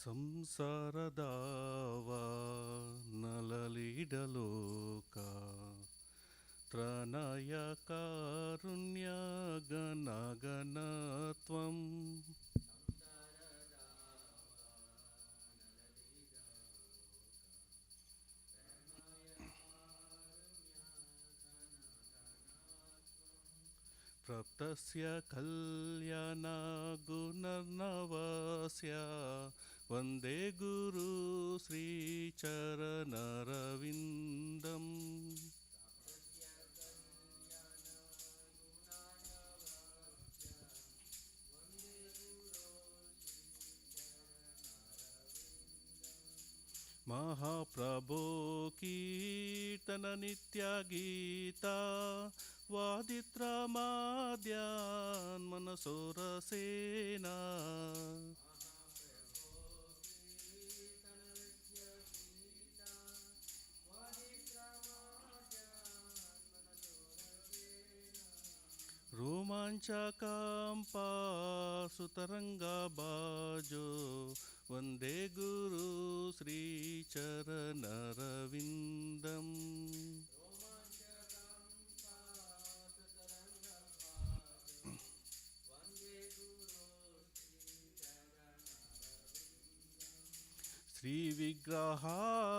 ಸಂಸಾರದಾವ ನಲಲಿಡಲೋಕ ತ್ರಣಯ ಕಾರುಣ್ಯ ಗಣ ಗಣತ್ವಂ ಪ್ರಾಪ್ತಸ್ಯ ಕಲ್ಯಾಣ ಗುಣರ್ನವಸ್ಯ ವಂದೇ ಗುರು ಶ್ರೀಚರಣರವಿಂದಂ महाप्रभो कीर्तन नित्य गीता वादित्रमाद्यान् मनसोरसेना रोमाञ्चकम्पा सुतरङ्गबाजो वन्दे गुरु श्रीचरणरविन्दम्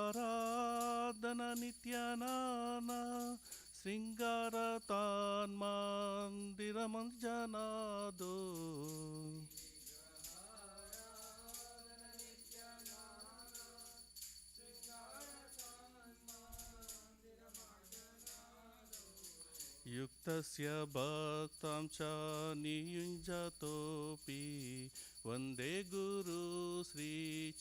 श्रीविग्रहाराधन नित्यानाना शृङ्गारतान्मन्दिरमञ्जनादो युक्तस्य भक्तां च नियुञ्जतोऽपि वन्दे गुरु श्रीचरणरविन्दम्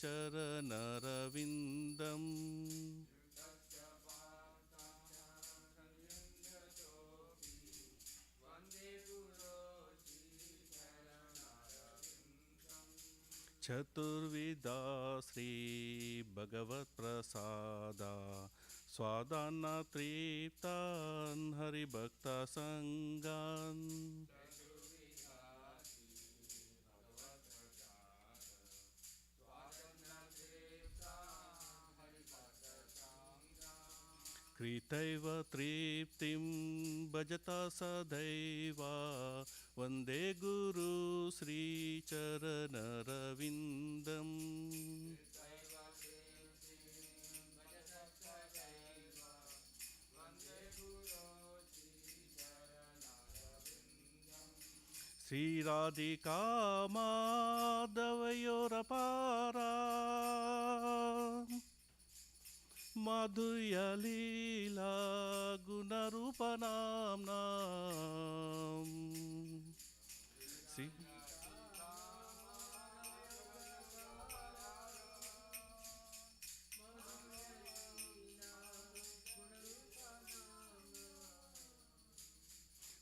चतुर्विधा श्री भगवत्प्रसादा स्वादान्न तृप्तान् हरिभक्तसङ्गान् कृतैव तृप्तिं भजता सदैव वन्दे गुरु श्रीचरणरविन्दम् श्रीराधिका माधवयोरपारा माधुर्यलीला गुणरूपनाम्ना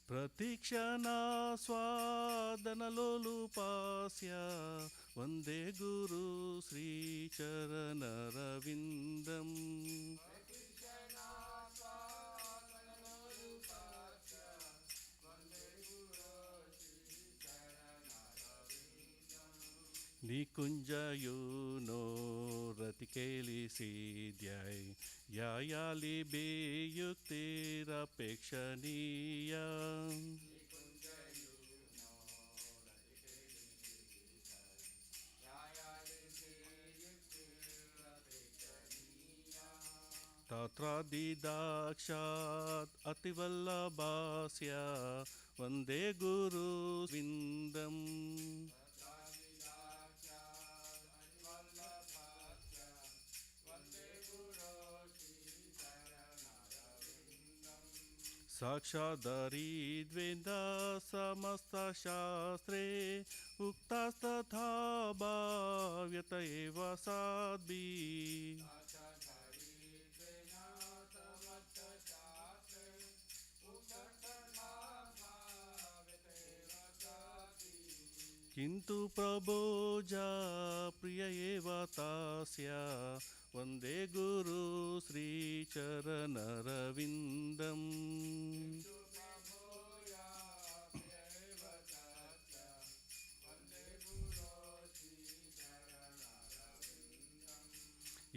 प्रतीक्षणा स्वादनलोलुपास्य वन्दे गुरु श्रीचरणरविन्दम् निकुञ्जयूनो रतिकेलिसिद्ध्यै यायालिबे युक्तिरपेक्षणीया तत्रादिदाक्षात् अतिवल्लभास्य वन्दे गुरुविन्दम् साक्षादरिद्वेन्द समस्तशास्त्रे उक्तास्तथा भाव्यत एव साद्भिः किन्तु प्रभोजा प्रिय एव तस्य वन्दे गुरु श्रीचरणरविन्दम्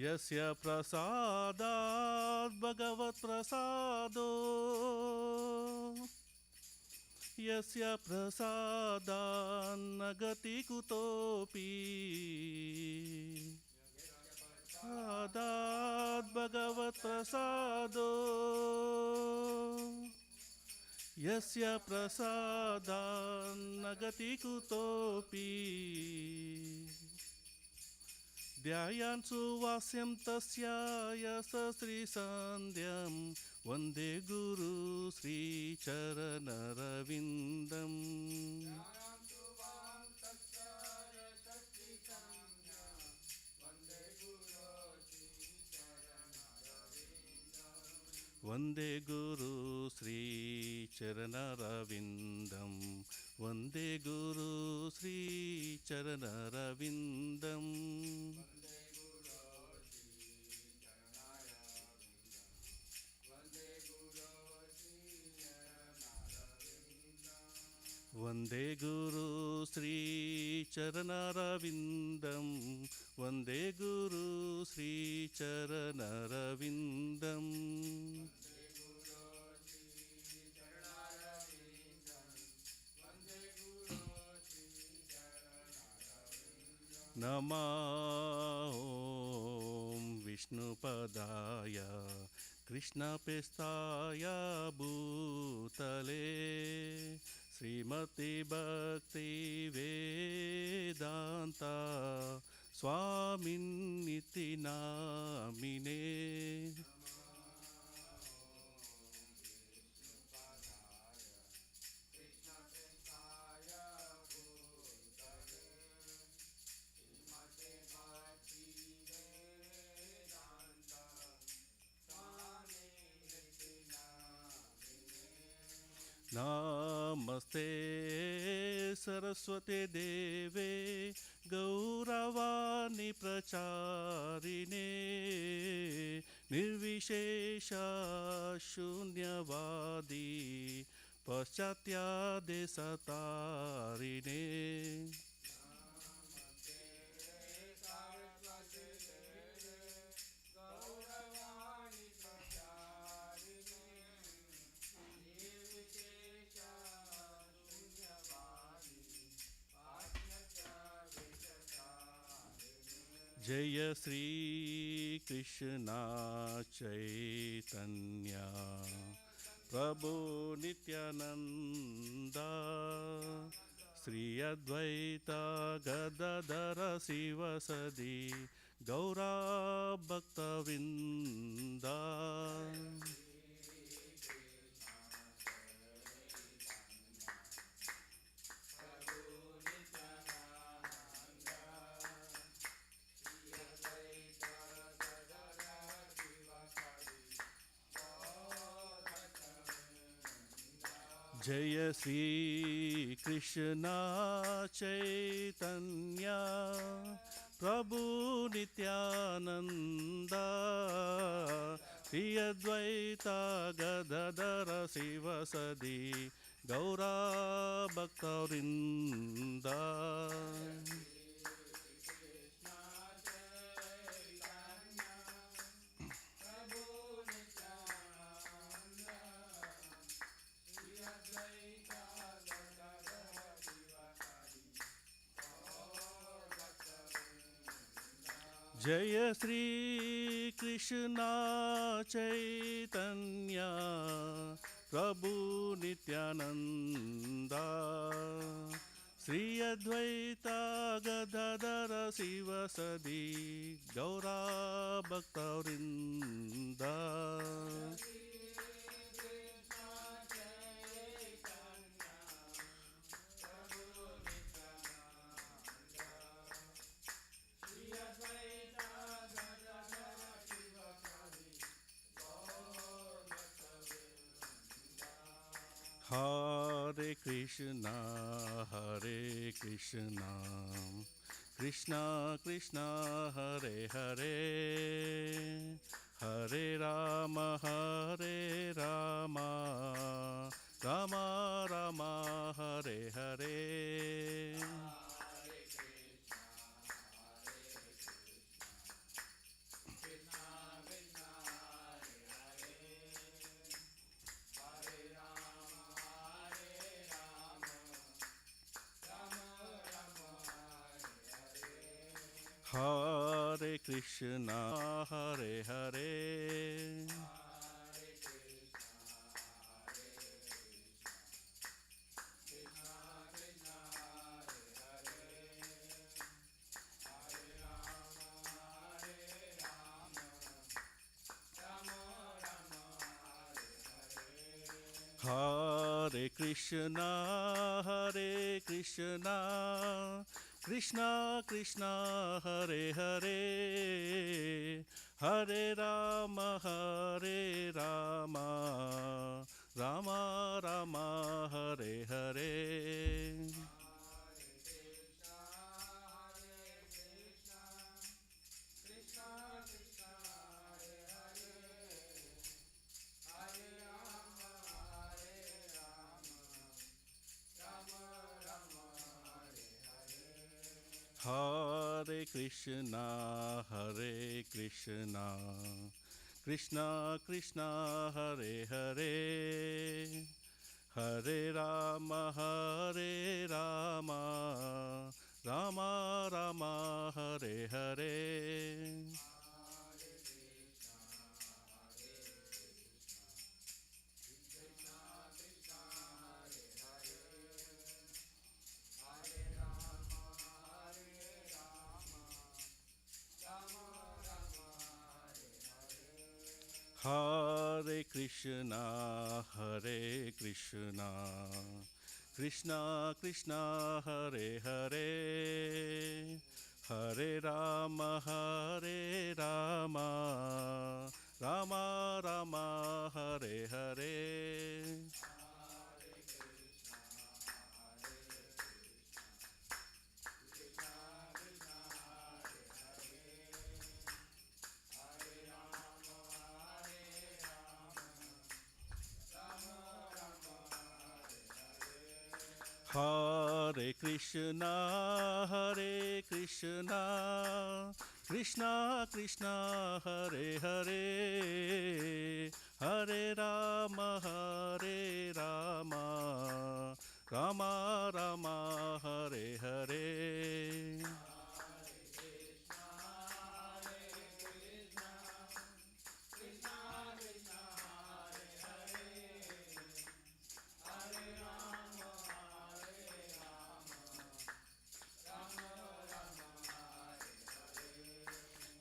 यस्य प्रसादात् भगवत्प्रसादो यस्य प्रसादान्न गति कुतोऽपि प्रसादात् भगवत्प्रसादो यस्य प्रसादान्न गति कुतोऽपि ध्यायान् सुवास्यं तस्य यशस्श्रीसन्ध्यं वन्दे गुरु श्रीचरणरविन्दम् वन्दे गुरु श्रीचरणरविन्दं वन्दे गुरु श्रीचरणरविन्दम् वन्दे गुरु श्रीचरणरविन्दं वन्दे गुरु श्रीचरणरविन्दम् नमः ॐ विष्णुपदाय कृष्णप्रेष्ठाय भूतले श्रीमति भक्ति वेदांता स्वामिन्निति नामिने नमस्ते सरस्वती देवे गौरवाणी प्रचारिणे निर्विशेष शून्यवादी पाश्चात्यादेशतारिणे जय श्री कृष्ण चैतन्य प्रभु नित्यानंद श्री अद्वैत गदाधर शिवसदि गौरा भक्तवृंद जय श्री कृष्ण चैतन्य प्रभु नित्यानंद श्री अद्वैत गदाधर शिवसदि गौरा भक्तवृंद जय श्री कृष्ण चैतन्य प्रभु नित्यानंद श्री अद्वैत गदाधर शिवसदि गौरा भक्तवृंद हरे Krishna Krishna Krishna Hare Hare Hare Ram Ram Ram Hare Hare Krishna, Hare Hare. Hare Krishna, Hare Krishna, Krishna Krishna, Hare Hare, Hare Rama, Hare Rama, Rama Rama, Hare Hare. Hare Krishna, Hare Krishna, Krishna Krishna, Hare Hare, Hare Rama, Hare Rama, Rama Rama, Hare Hare. Hare Krishna, Hare Krishna, Krishna Krishna, Hare Hare, Hare Rama, Hare Rama, Rama Rama, Hare Hare. Hare Krishna, Hare Krishna, Krishna Krishna, Hare Hare, Hare Rama, Hare Rama, Rama Rama, Hare Hare.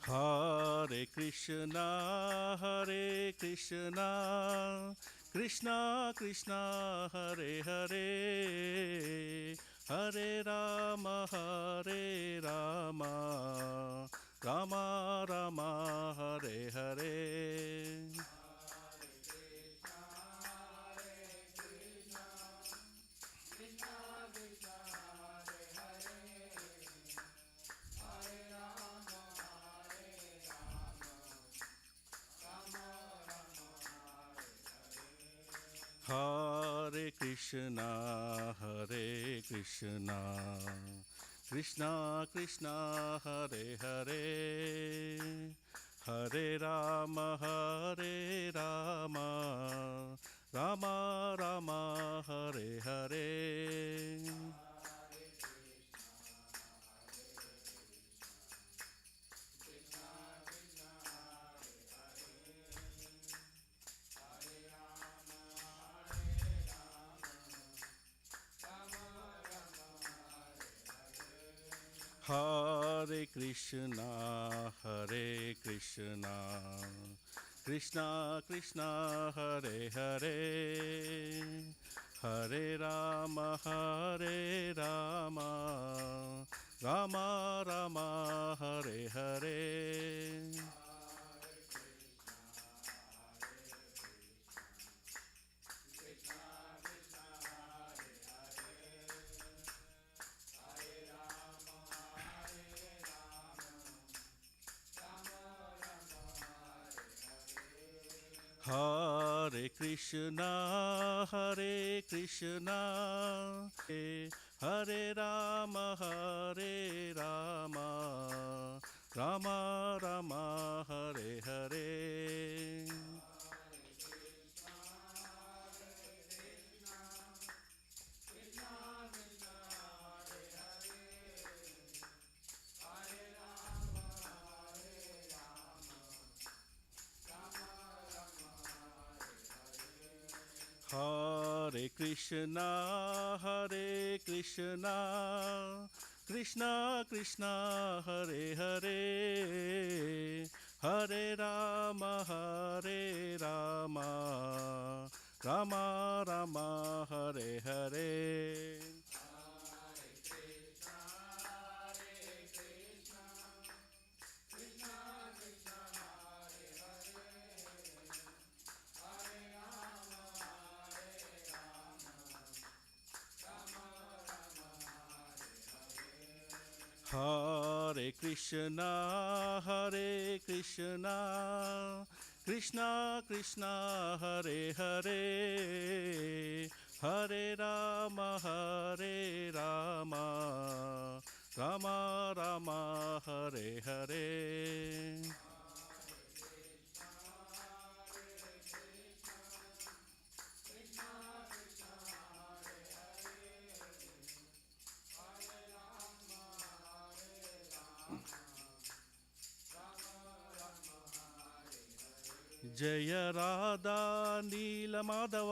Hare Krishna, Hare Krishna, Krishna Krishna, Hare Hare, Hare Rama, Hare Rama, Rama Rama, Hare Hare. Hare Krishna, Hare Krishna, Krishna Krishna, Hare Hare, Hare Rama, Hare Rama, Rama Rama, Hare Hare. Hare Krishna, Hare Krishna, Krishna Krishna, Hare Hare, Hare Rama, Hare Rama, Rama Rama, Hare Hare. Hare Krishna, Hare Krishna, Hare Rama, Hare Rama, Rama Rama, Hare Hare. Krishna Krishna Krishna Hare Hare Hare Rama Rama Rama Hare Hare Hare Krishna Krishna Krishna Hare Hare Hare Rama Rama Rama Hare Hare जय राधा नील माधव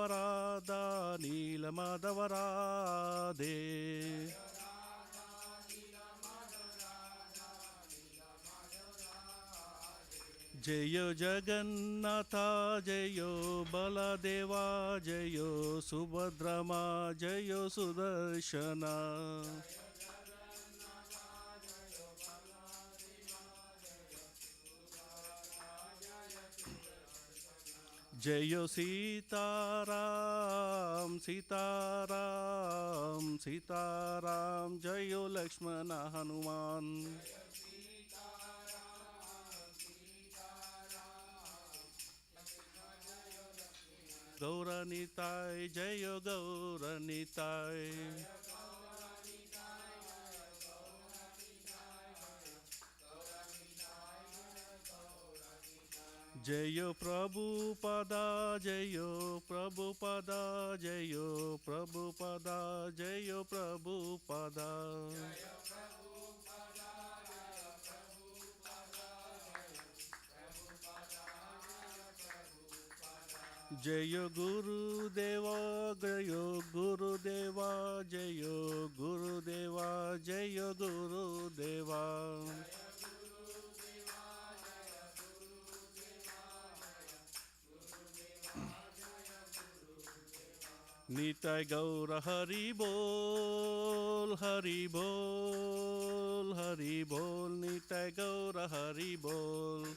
राधे जय जगन्नाथ जय बलदेवा जय सुभद्रमा जय सुदर्शना जय सीताराम सीताराम सीताराम जय लक्ष्मण हनुमान गौरनिताय जय गौरनिताय जय प्रभुपदा जय प्रभुपदा जय प्रभुपदा जय प्रभुपदा जय गुरुदेवा जय गुरुदेवा जय गुरुदेवा जय गुरुदेवा निताय गौर हरि बोल निताय गौर हरि बोल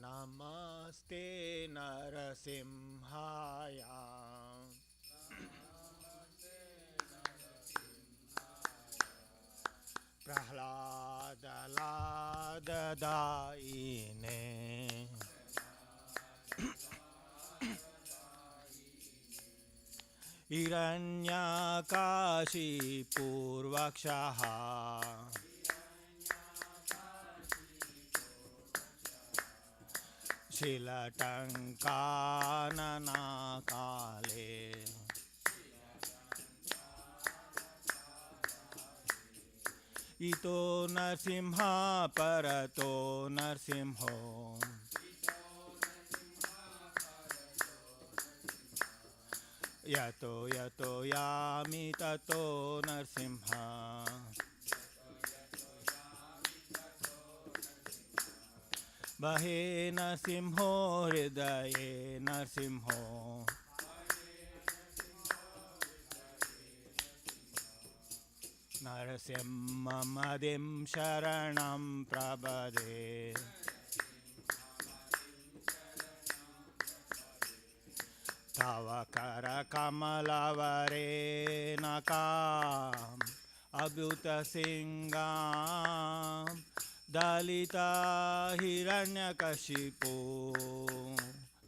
नमस्ते नरसिंहाय प्रह्लादलाददायिने हिरण्यकाशिपूर्वक्षः शिलटङ्काननाकाले इतो नरसिंह परतो नरसिंहो यतो यतो यामि ततो नरसिंह बहे नरसिंहो हृदये नरसिंहो नरसिंहमदिं शरणं प्रपदे तव करकमलवरेणकाम् अभ्युतसिंगां दलिता हिरण्यकशिपो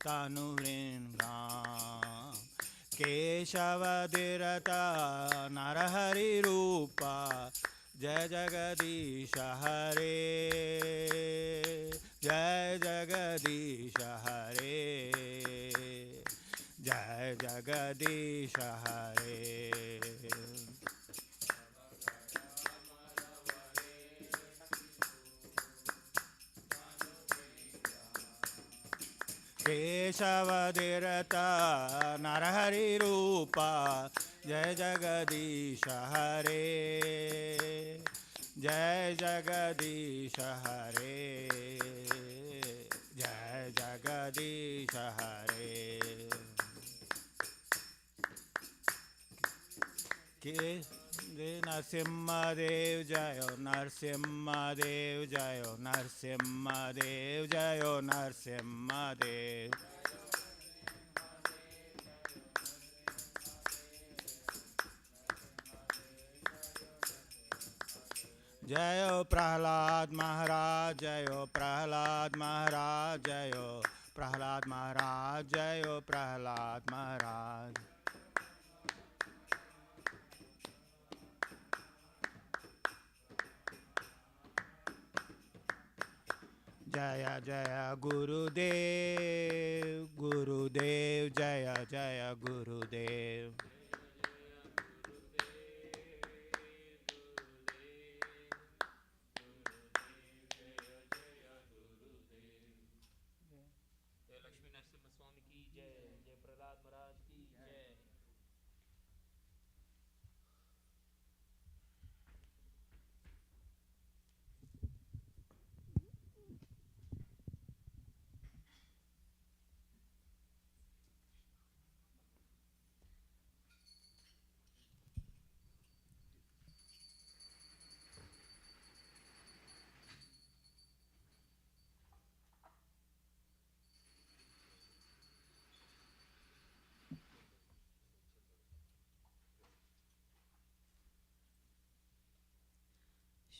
तनुवृङ्गां केशवधिरता नरहरिरूपा जय जगदीश हरे जय जगदीश हरे जय जगदीश हरे केशवधिरता नरहरिरूपा जय जगदीश हरे जय जगदीश हरे जय जगदीश हरे के नरसिंहदेव जयो नरसिंहदेव जयो नरसिंहदेव जयो नरसिंहदेव जयो प्रहलाद महाराज जयो प्रहलाद महाराज जयो प्रहलाद महाराज जयो प्रहलाद महाराज जय जय गुरुदेव गुरुदेव जय जय गुरुदेव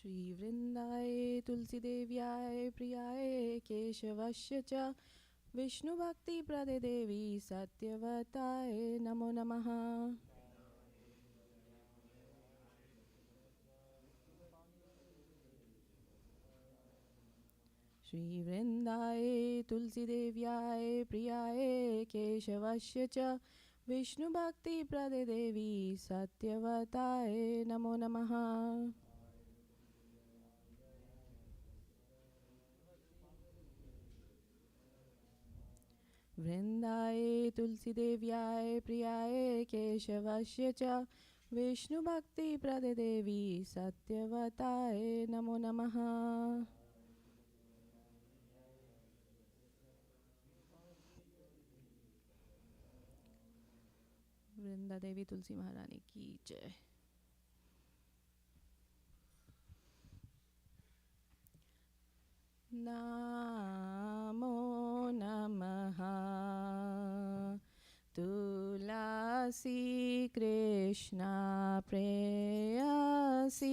श्रीवृन्दाय तुलसीदेव्याय प्रियाय केशवस्य च विष्णुभक्तिप्रदे देवी सत्यवताय नमो नमः। श्रीवृन्दाय तुलसीदेव्याय प्रियाय केशवस्य च विष्णुभक्तिप्रदे देवी सत्यवताय नमो नमः। वृन्दाय तुलसीदेव्याय प्रियाय केशवस्य च विष्णुभक्तिप्रदे देवी सत्यवताय नमो नमः। वृंदा देवी तुलसी महारानी की जय। नमो नमः तुलसी कृष्णा प्रेयसी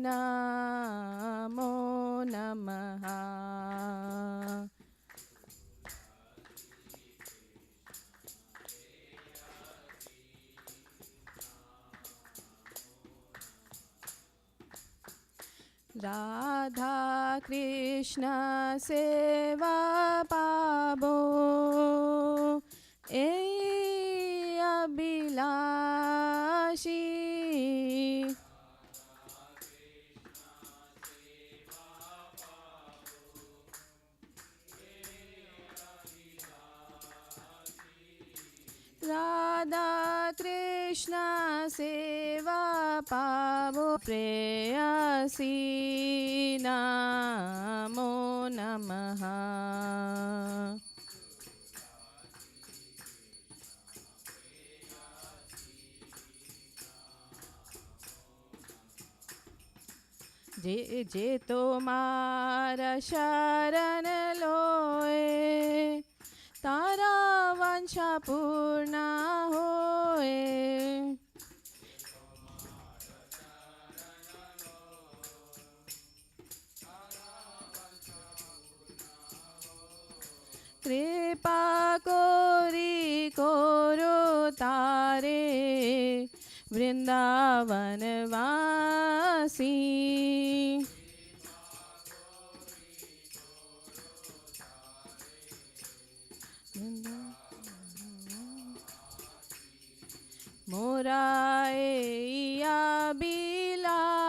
नमो नमः। राधा कृष्ण सेवा पाबो ए अभिलाषी राधा कृष्ण सेवा पावो प्रेयसी नमो नमः जे जे तो मारा शरण लोए तारा वांछा पूर्ण होए कृपा कोरी कोरो तारे वृंदावन वासी मोराया बिलास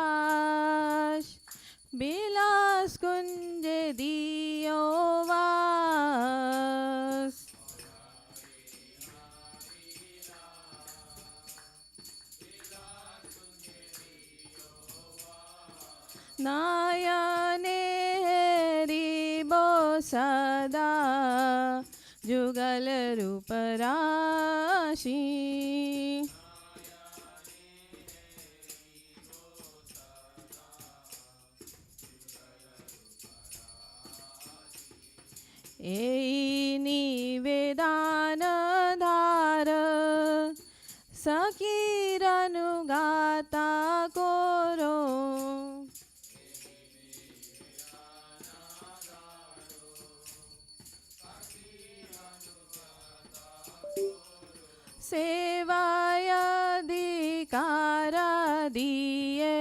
बिलास कुंज दियो वास नयने हरिबो सदा जुगल रूप राशि ए निवेदान धार सखीरनुगाता कोरो सेवायधिकार दिए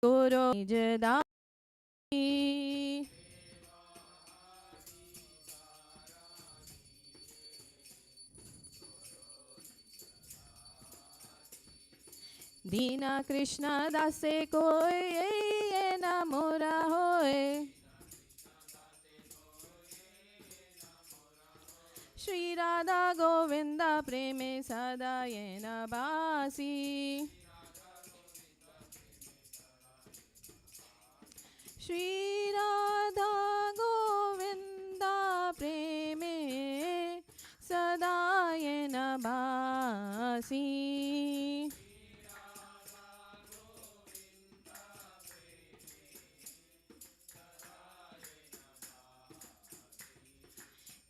गुरु निज दाई दीना कृष्ण दासे कोई ये न मोरा होए श्री राधा गोविंद प्रेमे सदा ये न बासी श्री राधा गोविंद प्रेमे सदा ये न बासी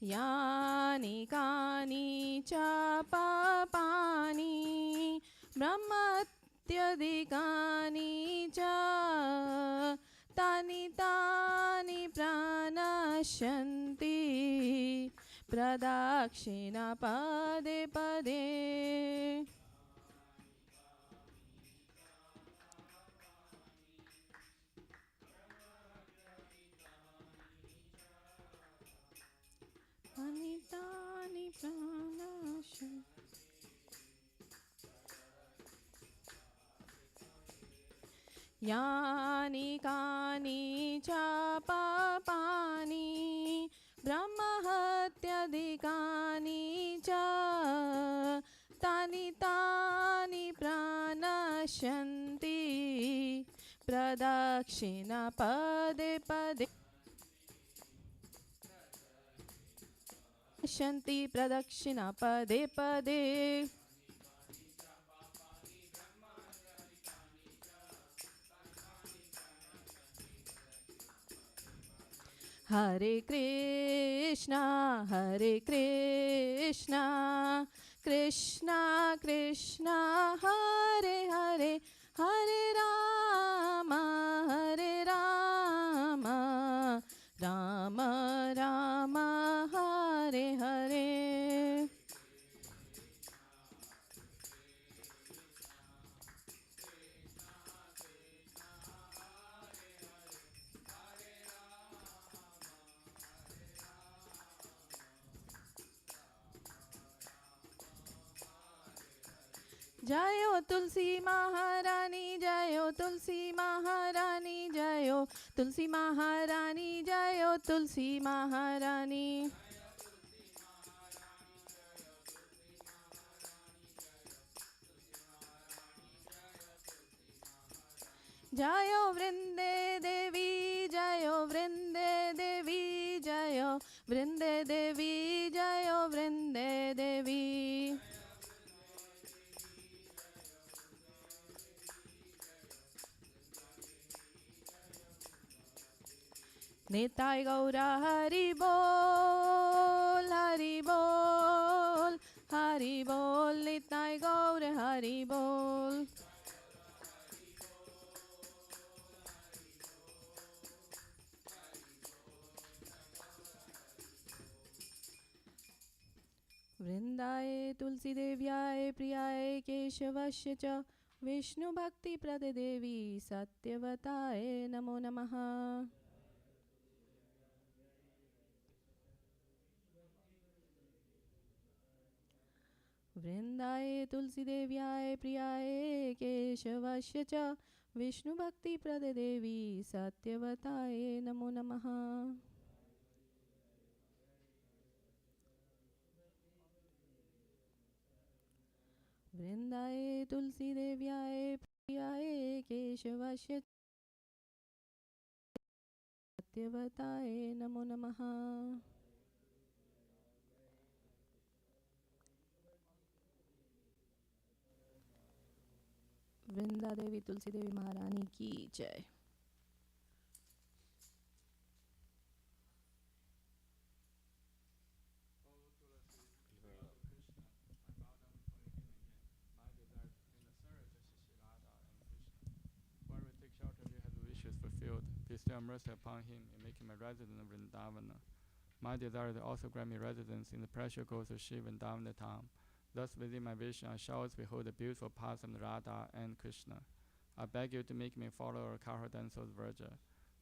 यानि कानि च पापानि ब्रह्मत्यधिकानि च तानि तानि प्रणश्यन्ति प्रदक्षिण पदे पदे तानि प्रणश्यन्ति यानि कानि च पापानि ब्रह्महत्याधिकानि च तानि तानि प्रणश्यन्ति प्रदक्षिण पदे पदे शन्ति प्रदक्षिण पदे पदे हरे कृष्णा कृष्णा कृष्णा हरे हरे हरे राम राम राम हरे हरे जयो तुलसी महारानी जयो तुलसी महारानी जयो तुलसी महारानी जयो तुलसी महारानी जयो वृंदे देवी जयो वृंदे देवी जयो वृंदे देवी जयो वृंदे देवी निताय गौरा हरि बोल हरि बोल निताय गौर हरि बोल वृंदाय तुलसी देव्याय प्रियाय केशवस्य च विष्णु भक्ति प्रद देवी सत्यवताय नमो नमः वृंदाय तुलसी देव्याय प्रियाय केशवस्य च विष्णु भक्ति प्रद देवी सत्यवताय नमो नमः वृंदाय तुलसी देव्याय प्रियाय केशवस्य सत्यवताय नमो नमः वृंदा देवी तुलसी देवी महारानी की जय। Fulfilled. Bestow mercy upon him and make him a resident of Vrindavana. My desire is also grant me residence in the precious groves of Shiva and Vrindavana Dham. Thus, within my vision, I shall always behold the beautiful paths of Radha and Krishna. I beg you to make me a follower of Kara Danso's Virgin.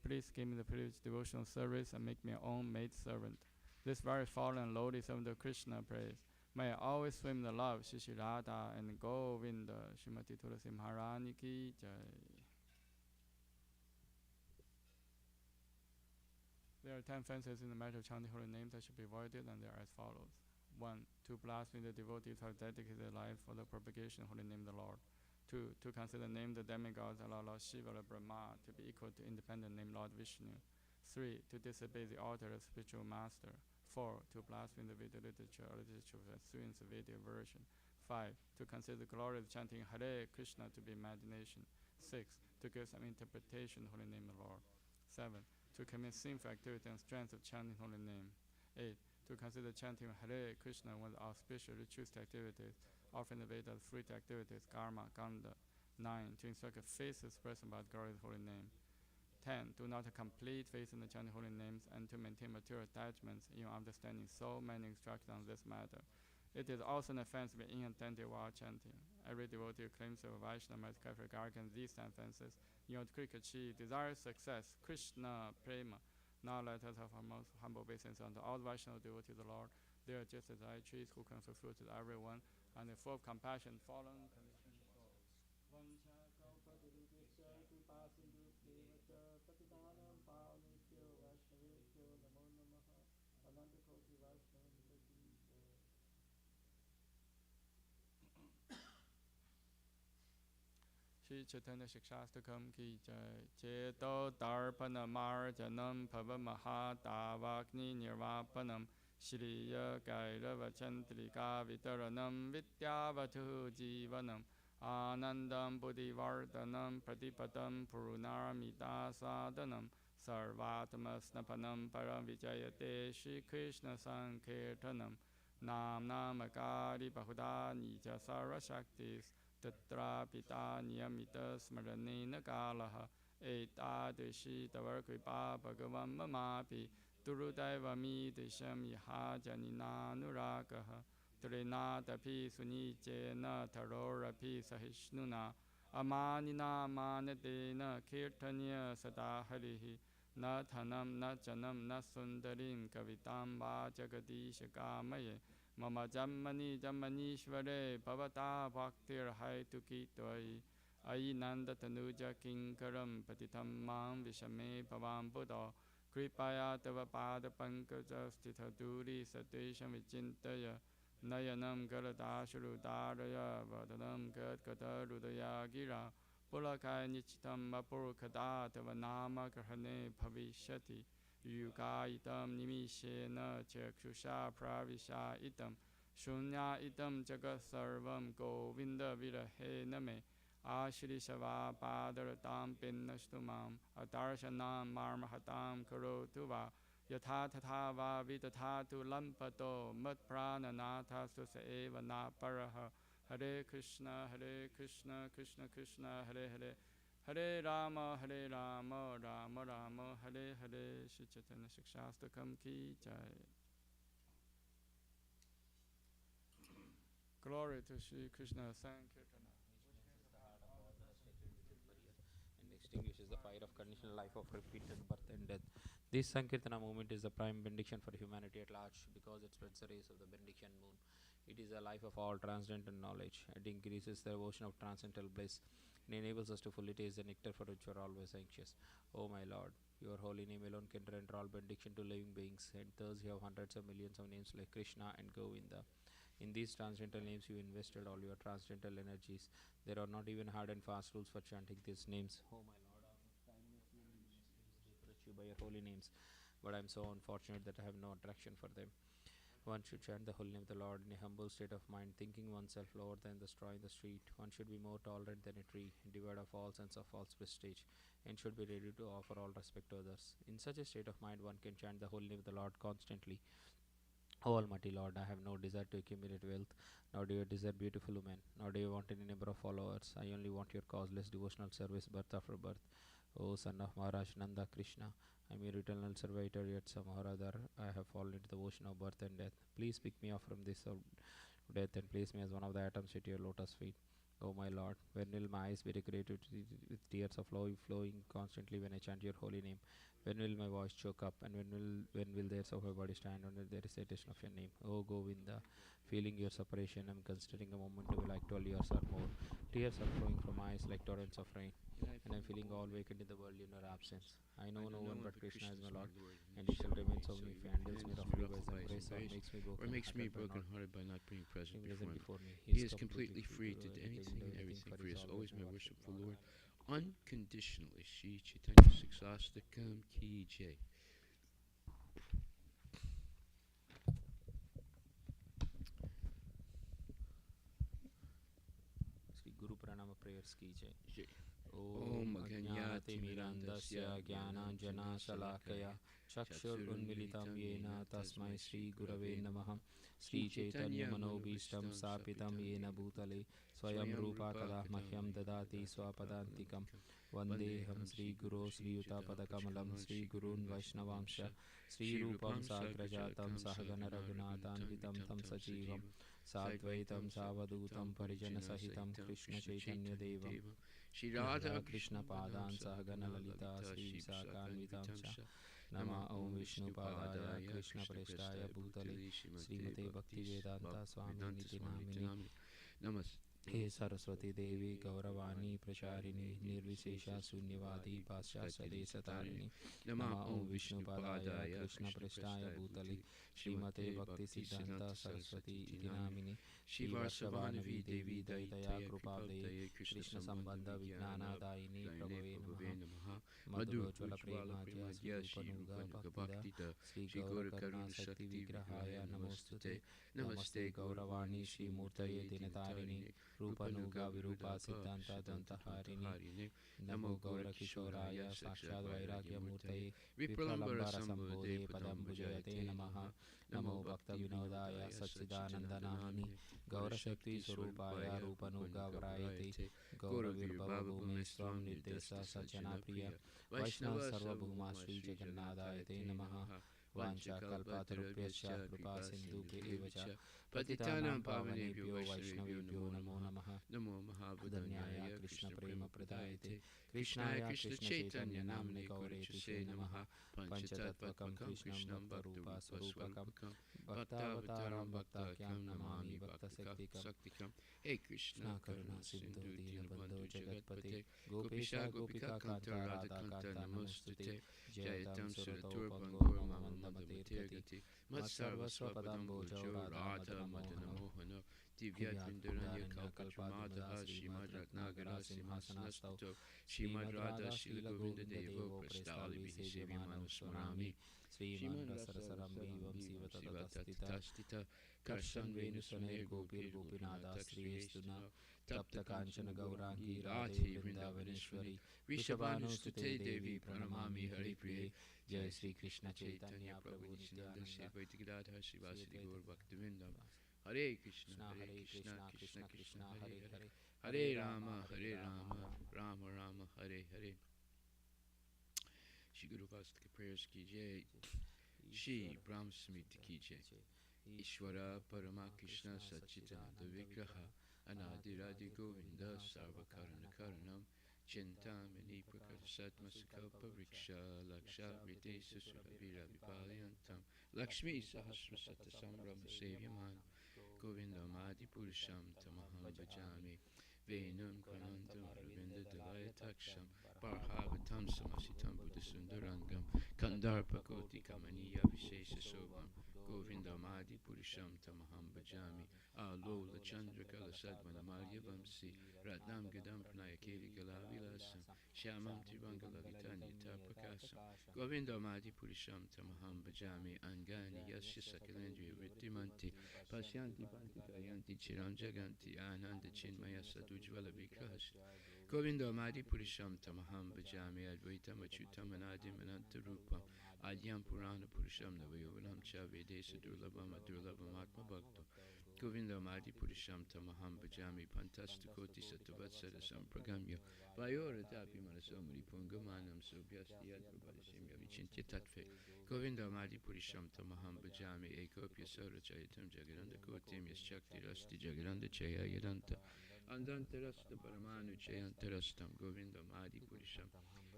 Please give me the privilege of devotional service and make me your own maid servant. This very fallen and lowly servant of Krishna prays. May I always swim in the love of Shri Radha and Govinda. Srimati Tulasi Maharani ki jai. There are 10 fences in the matter of chanting holy names that should be avoided, and they are as follows. 1. To blaspheme the devotees who have dedicated their lives for the propagation of holy name of the Lord. 2. To consider the name of the demigods, Allah, Lord Shiva, or Brahma, to be equal to independent name Lord Vishnu. 3. To disobey the altar of spiritual master. 4. To blaspheme the Vedic literature or literature of students of Vedic version. 5. To consider the glory of chanting Hare Krishna to be imagination. 6. To give some interpretation of holy name of the Lord. 7. To commit sinful activity and strength of chanting holy name. 8. To consider chanting Hare Krishna one of the auspicious ritualistic activities, offering the Vedas fruit activities, karma, ganda. 9. To instruct a faithless person about the glory of the holy name. 10. Do not have complete faith in the chanting holy names and to maintain material attachments in understanding so many instructions on this matter. It is also an offense to be inattentive while chanting. Every devotee who claims to have Vaishnava must carefully guard against these 10 offenses. In order to quickly achieve desired success, Krishna Prema. Now let us have our most humble obeisance unto all the Vaishnava devotees of the Lord. They are just as I trees who can fulfill to everyone, and they full of compassion, fallen conditions for. Shri Chaitanya Shikshastakam ki jai. Cheto Darpana Marjanam Pava Mahatavakni Nirvapanam Shriya Kairava Chantrika Vitaranam Vidyavatu Jivanam Anandam Buddhivardhanam Pratipatam Purunarmita Sadhanam Sarvatma Snapanam Param Vijayate Shri Krishna Sankirtanam Nam Namakari Bahuda Nija Sarvashaktis Tatra Pita Niyamita Smaranena Kalaha Etadashi Tavarkripa Bhagavan Mamapi Durudaiva Midisham Yaha Janina Nurakaha Trinatapi Sunijena Tarorapi Sahishnuna Amanina Manadena Kirtanya Sadaharihi Nathanam Najanam Nasundarim Kavitam Va Jagadisha Kamaye Mama Jammani Jammanishvare Bhavata Bhaktir Haituki Toi Ainanda Tanuja Kinkaram Patitam Mam Vishame Pavam Buddha Kripaya Tava Pada Pankaja Stitha Duri Satesham Vichintaya Nayanam Garadasharudaraya Vadalam Gadgata Rudaya Gira Pulakai Nichitam Vapurkada Tava Nama Grahane Bhavishati Yuga itam nimishena chakshusa pravisha itam shunya itam jagat sarvam govinda virahe name ashri shava padaratam pinnastumam atarshanam marmahatam karotu va yatha tatha va vitatatu lampato mat prananatha susa eva na paraha Hare Krishna Krishna Krishna Hare Hare Hare Rama, Rama Rama, Hare Hare, Shri Chaitanya Shikshastakam ki jai. Glory to Shri Krishna Sankirtana. And extinguishes the fire of conditional life of repeated birth and death. This Sankirtana movement is the prime benediction for humanity at large because it spreads the rays of the benediction moon. It is a life of all transcendental knowledge. It increases the devotion of transcendental bliss. It enables us to fully taste the nectar for which we are always anxious. O my Lord, your holy name alone can render all benediction to living beings, and thus you have hundreds of millions of names like Krishna and Govinda. In these transcendental names, you invested all your transcendental energies. There are not even hard and fast rules for chanting these names. O my Lord, approach you by your holy names, but I am so unfortunate that I have no attraction for them. One should chant the holy name of the Lord in a humble state of mind, thinking oneself lower than the straw in the street. One should be more tolerant than a tree, devoid of all sense of false prestige, and should be ready to offer all respect to others. In such a state of mind, one can chant the holy name of the Lord constantly. O Almighty Lord, I have no desire to accumulate wealth, nor do I desire beautiful women, nor do I want any number of followers. I only want your causeless devotional service birth after birth. O son of Maharaj Nanda Krishna, I am your eternal servitor, yet somehow or other I have fallen into the ocean of birth and death. Please pick me up from this death and place me as one of the atoms at your lotus feet. O my Lord, when will my eyes be decorated with tears of flowing constantly when I chant your holy name? When will my voice choke up, and when will the hairs of my body stand under the recitation of your name? O Govinda, feeling your separation, I am considering a moment to be like 12 years or more. Tears are flowing from my eyes like torrents of rain, and I am feeling all vacant in the world in your absence. I know no one but Krishna is my Lord, and he shall remain so if he handles me roughly by his embrace or makes me broken-hearted by not being present before me. He is completely free to do anything and everything, for he is always my worshipful Lord, unconditionally. Shri Chaitanya Siksastakam ki jai. Sri Guru Pranama prayers ki jai. Om Aganyati Mirandasya Jnana Shalakaya Chakshur Unmilitam Yena Tasmai Sri Gurave Namaha. Sri Chaitanya Manobishtam Sapitam Yena Bhutale Swayam Rupa Kada Mahyam Dadati Swapadantikam. Vandeham Sri Guru Sri Utapada Kamalam Sri Gurun Vaishnavamsha Sri Rupam Sagrajatam Sahagana Raghunathanvitam Tam Sajivam Sadvaitam Savadutam Parijana Sahitam Krishna Chaitanya Devam Shri Radha Krishna Padan Sahagana Lalita Sri Visakanvitam Nama Om Vishnu Padaya Krishna Preshtaya Bhutale Srimate Bhakti Vedanta Swami Niti Namini Namaste. हे सरस्वती देवी गौरवाणी प्रचारिणी निर्विशेषा शून्यवादी पाश्चात्यदेशतारिणी नमः ओं विष्णुपादाय कृष्णपृष्ठाय भूतले श्रीमते भक्तिसिद्धान्त सरस्वती इति नामिनि श्रीवर्षभानवी देवी दयितया कृपाब्धये कृष्णसम्बन्धविज्ञानदायिनी प्रभवे नमः मधुज्वलप्रेमाद्य श्रीरूपनुगभक्तिदा श्रीगौरकरुणशक्तिविग्रहाय नमोस्तुते नमस्ते गौरवाणी श्रीमूर्तये दिनतारिणी रूपनुगा विरूपा सिद्धांता दंतहारिणी नमो गौरकिशोराय साक्षात् वैराग्यमूर्तये विप्रलम्बरसम्भोधे पदम्बुजयते नमः नमो भक्तविनोदाय सच्चिदानन्दनामिनि गौरशक्तिस्वरूपाय रूपनुगावरायते गौरविर्भवभूमे स्वं निर्देश सज्जनप्रिय वैष्णव सर्वभूमा श्रीजगन्नाथाय ते नमः वाञ्छाकल्पतरुभ्यश्च कृपा सिन्धुभ्यैव च पतितानां पावनेभ्यो वैष्णवेभ्यो नमो नमः नमो महाबुधन्याय कृष्णप्रेमप्रदायते कृष्णाय कृष्णचैतन्य नाम्ने गौरेशे नमः पंचतत्त्वकं कृष्णं भक्तरूपस्वरूपकं भक्तावतारं भक्ताख्यां Saktikam Saktikam. Hey Krishna Karuna Karuna Sindhu Sindhu Dinabandhu Dinabandhu Jagatpate Jagatpate Gopesha Gopisha Gopika Gopika Kanta Kanta Radha Radha Kanta Kanta Namostute Namostute Jayatam Jayatam Surato Suratur Pango Pangur Mama Mama Mandamatir Mandamatir Gati Gati Matsarvasva Matsarvasva Padam Padam Bhojau Bhujo Radha Radha Madana Madana Mohanam Mohana Divyat Divyat Vindaranya Pundaranya Kalpadvada Kalpachumadaha Srimad Shimad Ratnagara Ratnagara Simhasanastav Simhasanastato Shimad Srimad Radha Radha Shila Srila Govinda Govinda Devo Devo Prastali Prestavi Bihi Sevyamano Sevyamano Swarami Smarami Sriman Shiman Rasarasaram Vivam Rasarasaram Vivam Sivatatastita Sivatatastita Karshan Karshan Venusuner Venusuner Gopir Gopir Gopinada Gopinata Sriyestuna Shriyestuna Tapta Tapta Kanchana Kanchana Gaurangi Gaurangi Radhe Radhe Vrindavaneshwari Vrindavaneshwari Vrishabhanu Rishabhanu Sute Sute Devi Devi Pranamami Pranamami Hari Hari Priye Priye Jai Jai Sri Sri Krishna Krishna Chaitanya Chaitanya Prabhu Prabhu Nityananda Shri Nityananda Advaita Gadadhar Sri Shivasadi Gaur Advaita Bhaktivinoda Hare Krishna Krishna Hare Hare Krishna Krishna Krishna Krishna Krishna Krishna Hare Hare Hare Hare Hare Rama Rama Hare Hare Rama Rama Rama Rama Rama Hare Hare Shri Guru Vastika prayers ki jai Shri Brahma Samhita ki jai Ishvara Parama Krishna Satchitananda Vigraha Anadiradi Govinda Sarvakarana Karanam Chintamani Prakasatma Sakalpa Vriksha Laksha Videsa Surabhira Vipalyantam Lakshmi Sahasra Sata Sambrahma Sevyaman Govindam Adi Purusham Tamaham Bhajami Venam Pranantam Ravinda Dalaya Taksham Parhavatam Samasitam Buddha Sundarangam Kandarpa Koti Kamaniya Vishesha Sobham Govindam Adi Purusham Tamaham Bhajami Alola Chandra Kala Sadvanamalya Vamsi Ratnam Gadam Pranayakeli Galavilasam Shyamam Trivangala Vitanyata Prakasam Govindam Adi Purusham Tamaham Bhajami Angani Yasya Sakalendriya Vrittimanti Pasyanti Panti Kayanti Chiram Jaganti Ananda Chinmaya Sadujvala Vikrahas Govindam Adi Purusham Tamaham Bhajami Advaitam Achyutam Anadim Ananta Rupam Adyam Purana Purusham Navayoganam Cha Vedesa Durlabam Adurlabam Atma Bhakto Govindam Adi Purusham Tamaham Bhajami Pantastu Koti Satavatsara Sampragamya Vayora Tapi Manasomari Pungamanam Subhyasti Yadvabhadishimya Vichintya Tatve Govindam Adi Purusham Tamaham Bhajami Ekopya Sara Chayitam Jagaranda Kotim Yaschakti Rasti Jagaranda Chaya Yadanta Andantarasta Paramanu Chayantarastam Govindam Adi Purusham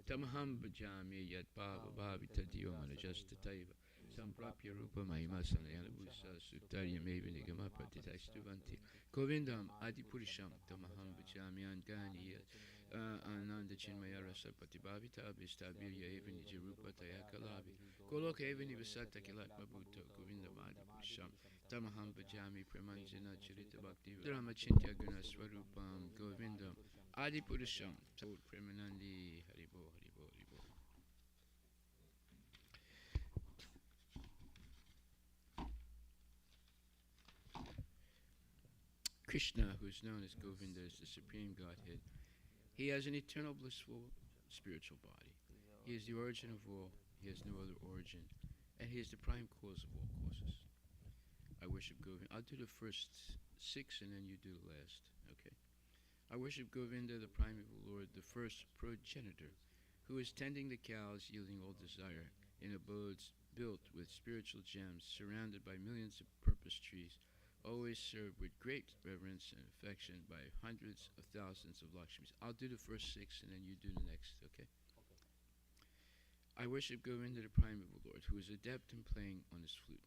Tamaham Bhajami Yad Bhava Bhavita Diva Manajasta Taiva Samprapya Rupa Mahima Sanayana Busa Sutaryam Eva Nigama Pratitastuvanti Govindam Adi Purusham Tamaham Bhajami Angani Yad Ananda Chinmaya Rasa Patibhavita Abhistabirya Eva Nija Rupa Tayakalavi Goloka Eva Nivasata Kilatma Bhutto Govindam Adi Purusham Tamaham Bhajami Pramanjana Charita Bhakti Ramachintya Guna Swarupam Govindam Adi Purusham Premanandi Haribo Haribo Haribo Krishna, who is known as Govinda, is the supreme Godhead. He has an eternal blissful spiritual body. He is the origin of all, he has no other origin, and he is the prime cause of all causes. I worship Govinda. I'll do the first 6 and then you do the last, okay? I worship Govinda, the primeval Lord, the first progenitor, who is tending the cows, yielding all desire, in abodes built with spiritual gems, surrounded by millions of purpose trees, always served with great reverence and affection by hundreds of thousands of Lakshmis. I'll do the first 6 and then you do the next, okay? I worship Govinda, the primeval Lord, who is adept in playing on his flute.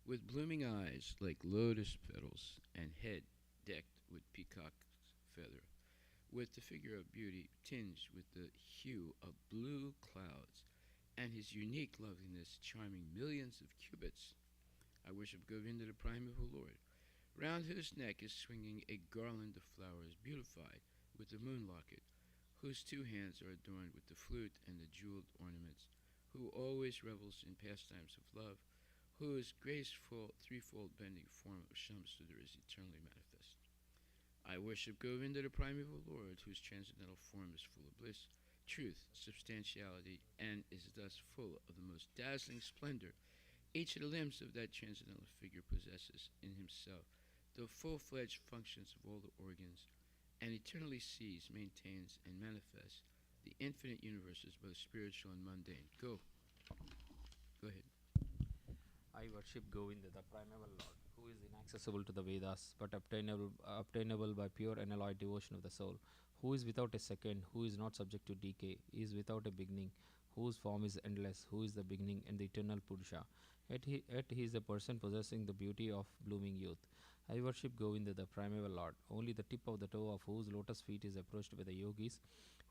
With blooming eyes like lotus petals and head decked with peacock's feather, with the figure of beauty tinged with the hue of blue clouds, and his unique loveliness charming millions of cubits. I worship Govinda, the primeval Lord, round whose neck is swinging a garland of flowers beautified with the moon locket, whose 2 hands are adorned with the flute and the jeweled ornaments, who always revels in pastimes of love, whose graceful threefold bending form of Shamsudra is eternally manifest. I worship Govinda, the primeval Lord, whose transcendental form is full of bliss, truth, substantiality, and is thus full of the most dazzling splendor. Each of the limbs of that transcendental figure possesses in himself the full-fledged functions of all the organs, and eternally sees, maintains, and manifests the infinite universes, both spiritual and mundane. Go ahead. I worship Govinda, the primeval Lord, who is inaccessible to the Vedas, but obtainable by pure and alloyed devotion of the soul, who is without a second, who is not subject to decay, is without a beginning, whose form is endless, who is the beginning and the eternal Purusha. Yet he is a person possessing the beauty of blooming youth, I worship Govinda, the primeval Lord, only the tip of the toe of whose lotus feet is approached by the yogis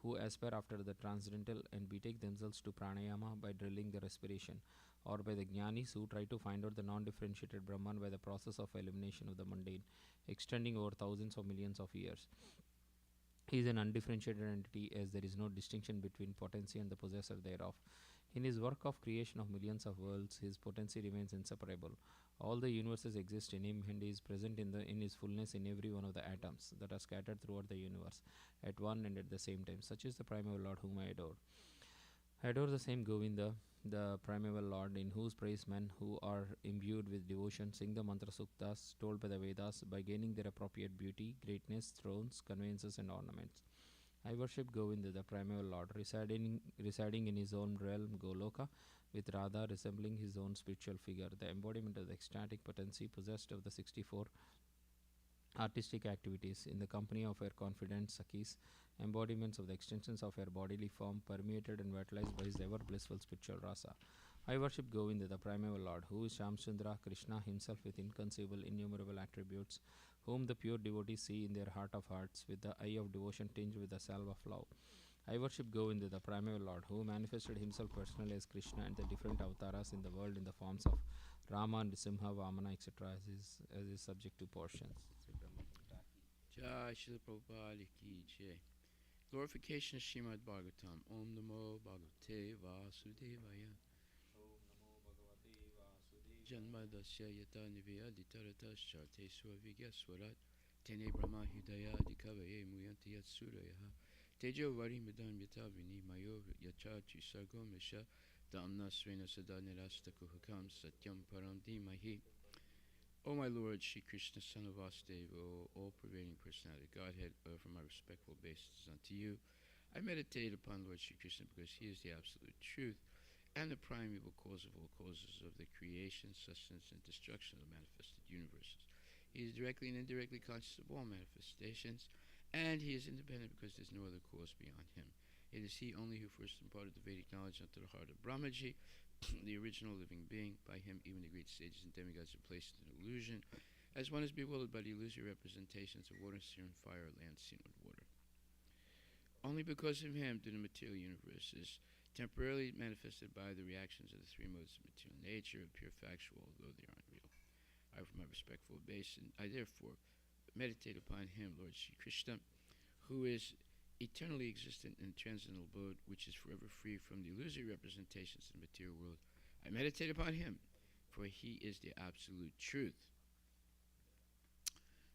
who aspire after the transcendental and betake themselves to pranayama by drilling the respiration, or by the jnanis who try to find out the non-differentiated Brahman by the process of elimination of the mundane, extending over thousands of millions of years. He is an undifferentiated entity, as there is no distinction between potency and the possessor thereof. In his work of creation of millions of worlds, his potency remains inseparable. All the universes exist in him, and he is present in his fullness in every one of the atoms that are scattered throughout the universe, at one and at the same time. Such is the primeval Lord whom I adore. I adore the same Govinda, the primeval Lord, in whose praise men who are imbued with devotion sing the mantra suktas told by the Vedas by gaining their appropriate beauty, greatness, thrones, conveyances, and ornaments. I worship Govinda, the primeval Lord, residing in his own realm, Goloka, with Radha resembling his own spiritual figure, the embodiment of the ecstatic potency possessed of the 64 artistic activities, in the company of her confident Sakhis, embodiments of the extensions of her bodily form, permeated and vitalized by his ever blissful spiritual rasa. I worship Govinda, the primeval Lord, who is Shamsundra, Krishna himself with inconceivable, innumerable attributes, whom the pure devotees see in their heart of hearts, with the eye of devotion tinged with the salve of love. I worship Govinda, the primeval Lord, who manifested himself personally as Krishna and the different avatars in the world in the forms of Rama, Nrisimha, Vamana, etc., as is subject to portions. Jai Srila Prabhupada Ki Jai. Glorification of Srimad Bhagavatam. Om Namo Bhagavate Vasudevaya. Janmadasya Yata Nivya Ditaratas Charte Swavigya Swarat Tene Brahma Hidaya Dikavaye Muyanti Yat Surayaha Tejo Vari Midam Yata Vini Mayo Yacha Chisargo Misha Damna Srena Sada Nirasta Kuhakam Satyam Param Dimahi. O my Lord, Shri Krishna, Son of Vasudeva, O all-pervading personality, Godhead, offer my respectful obeisances unto you. I meditate upon Lord Shri Krishna because he is the absolute truth and the primeval cause of all causes of the creation, sustenance, and destruction of the manifested universes. He is directly and indirectly conscious of all manifestations, and he is independent because there is no other cause beyond him. It is he only who first imparted the Vedic knowledge unto the heart of Brahmaji, the original living being. By him even the great sages and demigods are placed in illusion, as one is bewildered by the illusory representations of water, seer, and fire, land seen with water. Only because of him do the material universes, temporarily manifested by the reactions of the three modes of material nature, appear factual, although they are unreal. I offer my respectful obeisance. I therefore meditate upon him, Lord Sri Krishna, who is eternally existent in the transcendental abode, which is forever free from the illusory representations of the material world. I meditate upon him, for he is the absolute truth.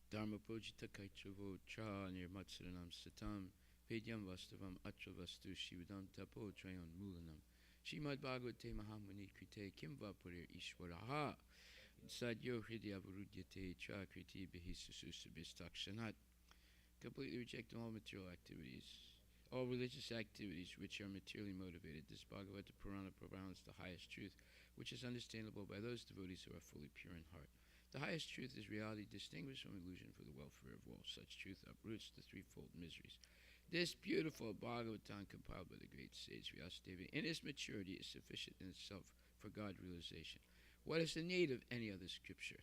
Dharma pujita kaichavo cha nirmatsaranam satam vedyam vastavam atra vastu shivadam tapo trayon mulanam Shrimad Bhagavate Mahamuni Krite Kim Vapurir Ishwaraha Sadyo Hridyavurudyate Cha Kriti Bihi Sususabhistakshanat. Completely reject all material activities, all religious activities which are materially motivated. This Bhagavata Purana propounds the highest truth, which is understandable by those devotees who are fully pure in heart. The highest truth is reality distinguished from illusion for the welfare of all. Such truth uproots the threefold miseries. This beautiful Bhagavatam compiled by the great sage Vyasadeva in its maturity is sufficient in itself for God realization. What is the need of any other scripture?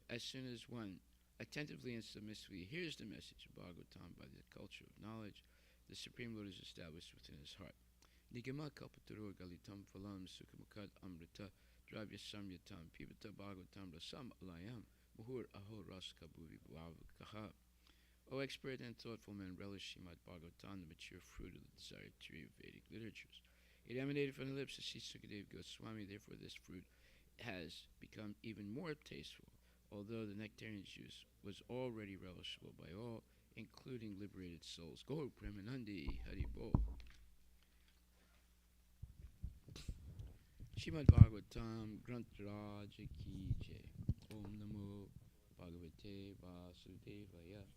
As soon as one attentively and submissively hears the message of Bhagavatam by the culture of knowledge, the Supreme Lord is established within his heart. Nigama kalpataro galitam phalam sukhamukat amrita dravya samyatam pibata Bhagavatam rasam alayam muhur aho raska bhuvi bhavakaha. O expert and thoughtful men, relish Srimad Bhagavatam, the mature fruit of the desired tree of Vedic literatures. It emanated from the lips of Sri Sukadeva Goswami, therefore this fruit has become even more tasteful, although the nectarian juice was already relishable by all, including liberated souls. Go Premanandi Hari Bol. Srimad Bhagavatam Granth Raja Ki Jai. Om Namo Bhagavate Vasudevaya.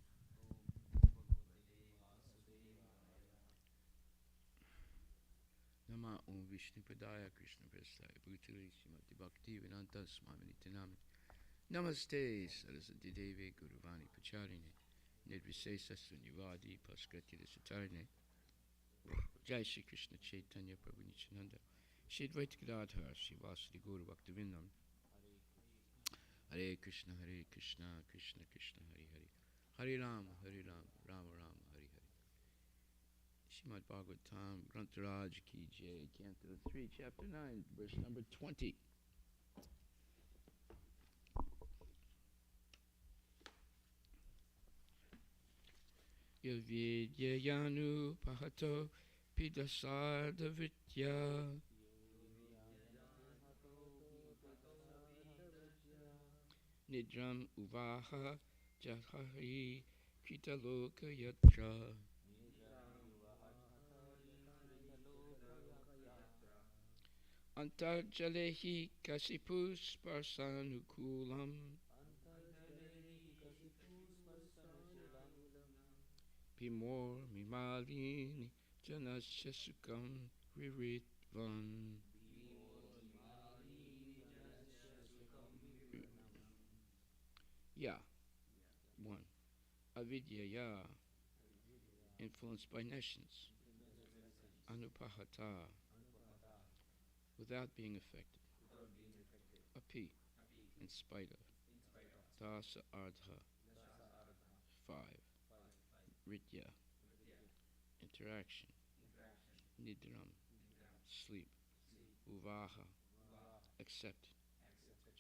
Nama Om Vishnu Padaya Krishna Prasthaya Bhutali Srimati Bhakti Vedanta Swami Nitanami. Namaste Saraswati Devi Guruvani Pacharine Nirvisesa Sunyavadi Paskrati Satarine. Jai Shri Krishna Chaitanya Prabhu Nityananda Shri Advaita Gadadhar Shri Vasudi Guru Bhaktivinoda Hare Krishna, Krishna Krishna, Hare Hare. Hare Rama, Rama Rama, Hare Hare. Srimad Bhagavatam, Grantaraj Ki Jai, Canto 3, Chapter 9, verse number 20. Yavidyayanu Pahato Pidasada Vitya Nidram Uvaha Jahari Kitaloka Yatra Antarjalehi Kasipus Parsanukulam Pimor Mimalini Janasya Sukam Viritvan. Ya. 1. Avidya ya, influenced by nations. Anupahata, without being affected. Api, in spite of. Dasa ardha, 5. Ritya, interaction. Nidram, sleep. Uvaha, accepted.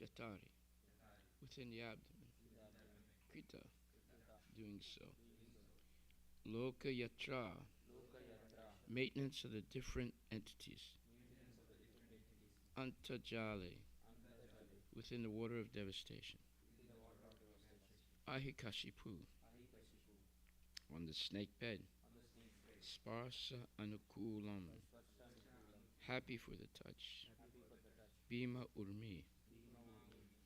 Jatari, within the abdomen. Krita, doing so. Loka yatra, maintenance of the different entities. Antajali, within the water of devastation. Ahikashipu, on the snake bed. Sparsa anukulam, happy for the touch. Bhima urmi,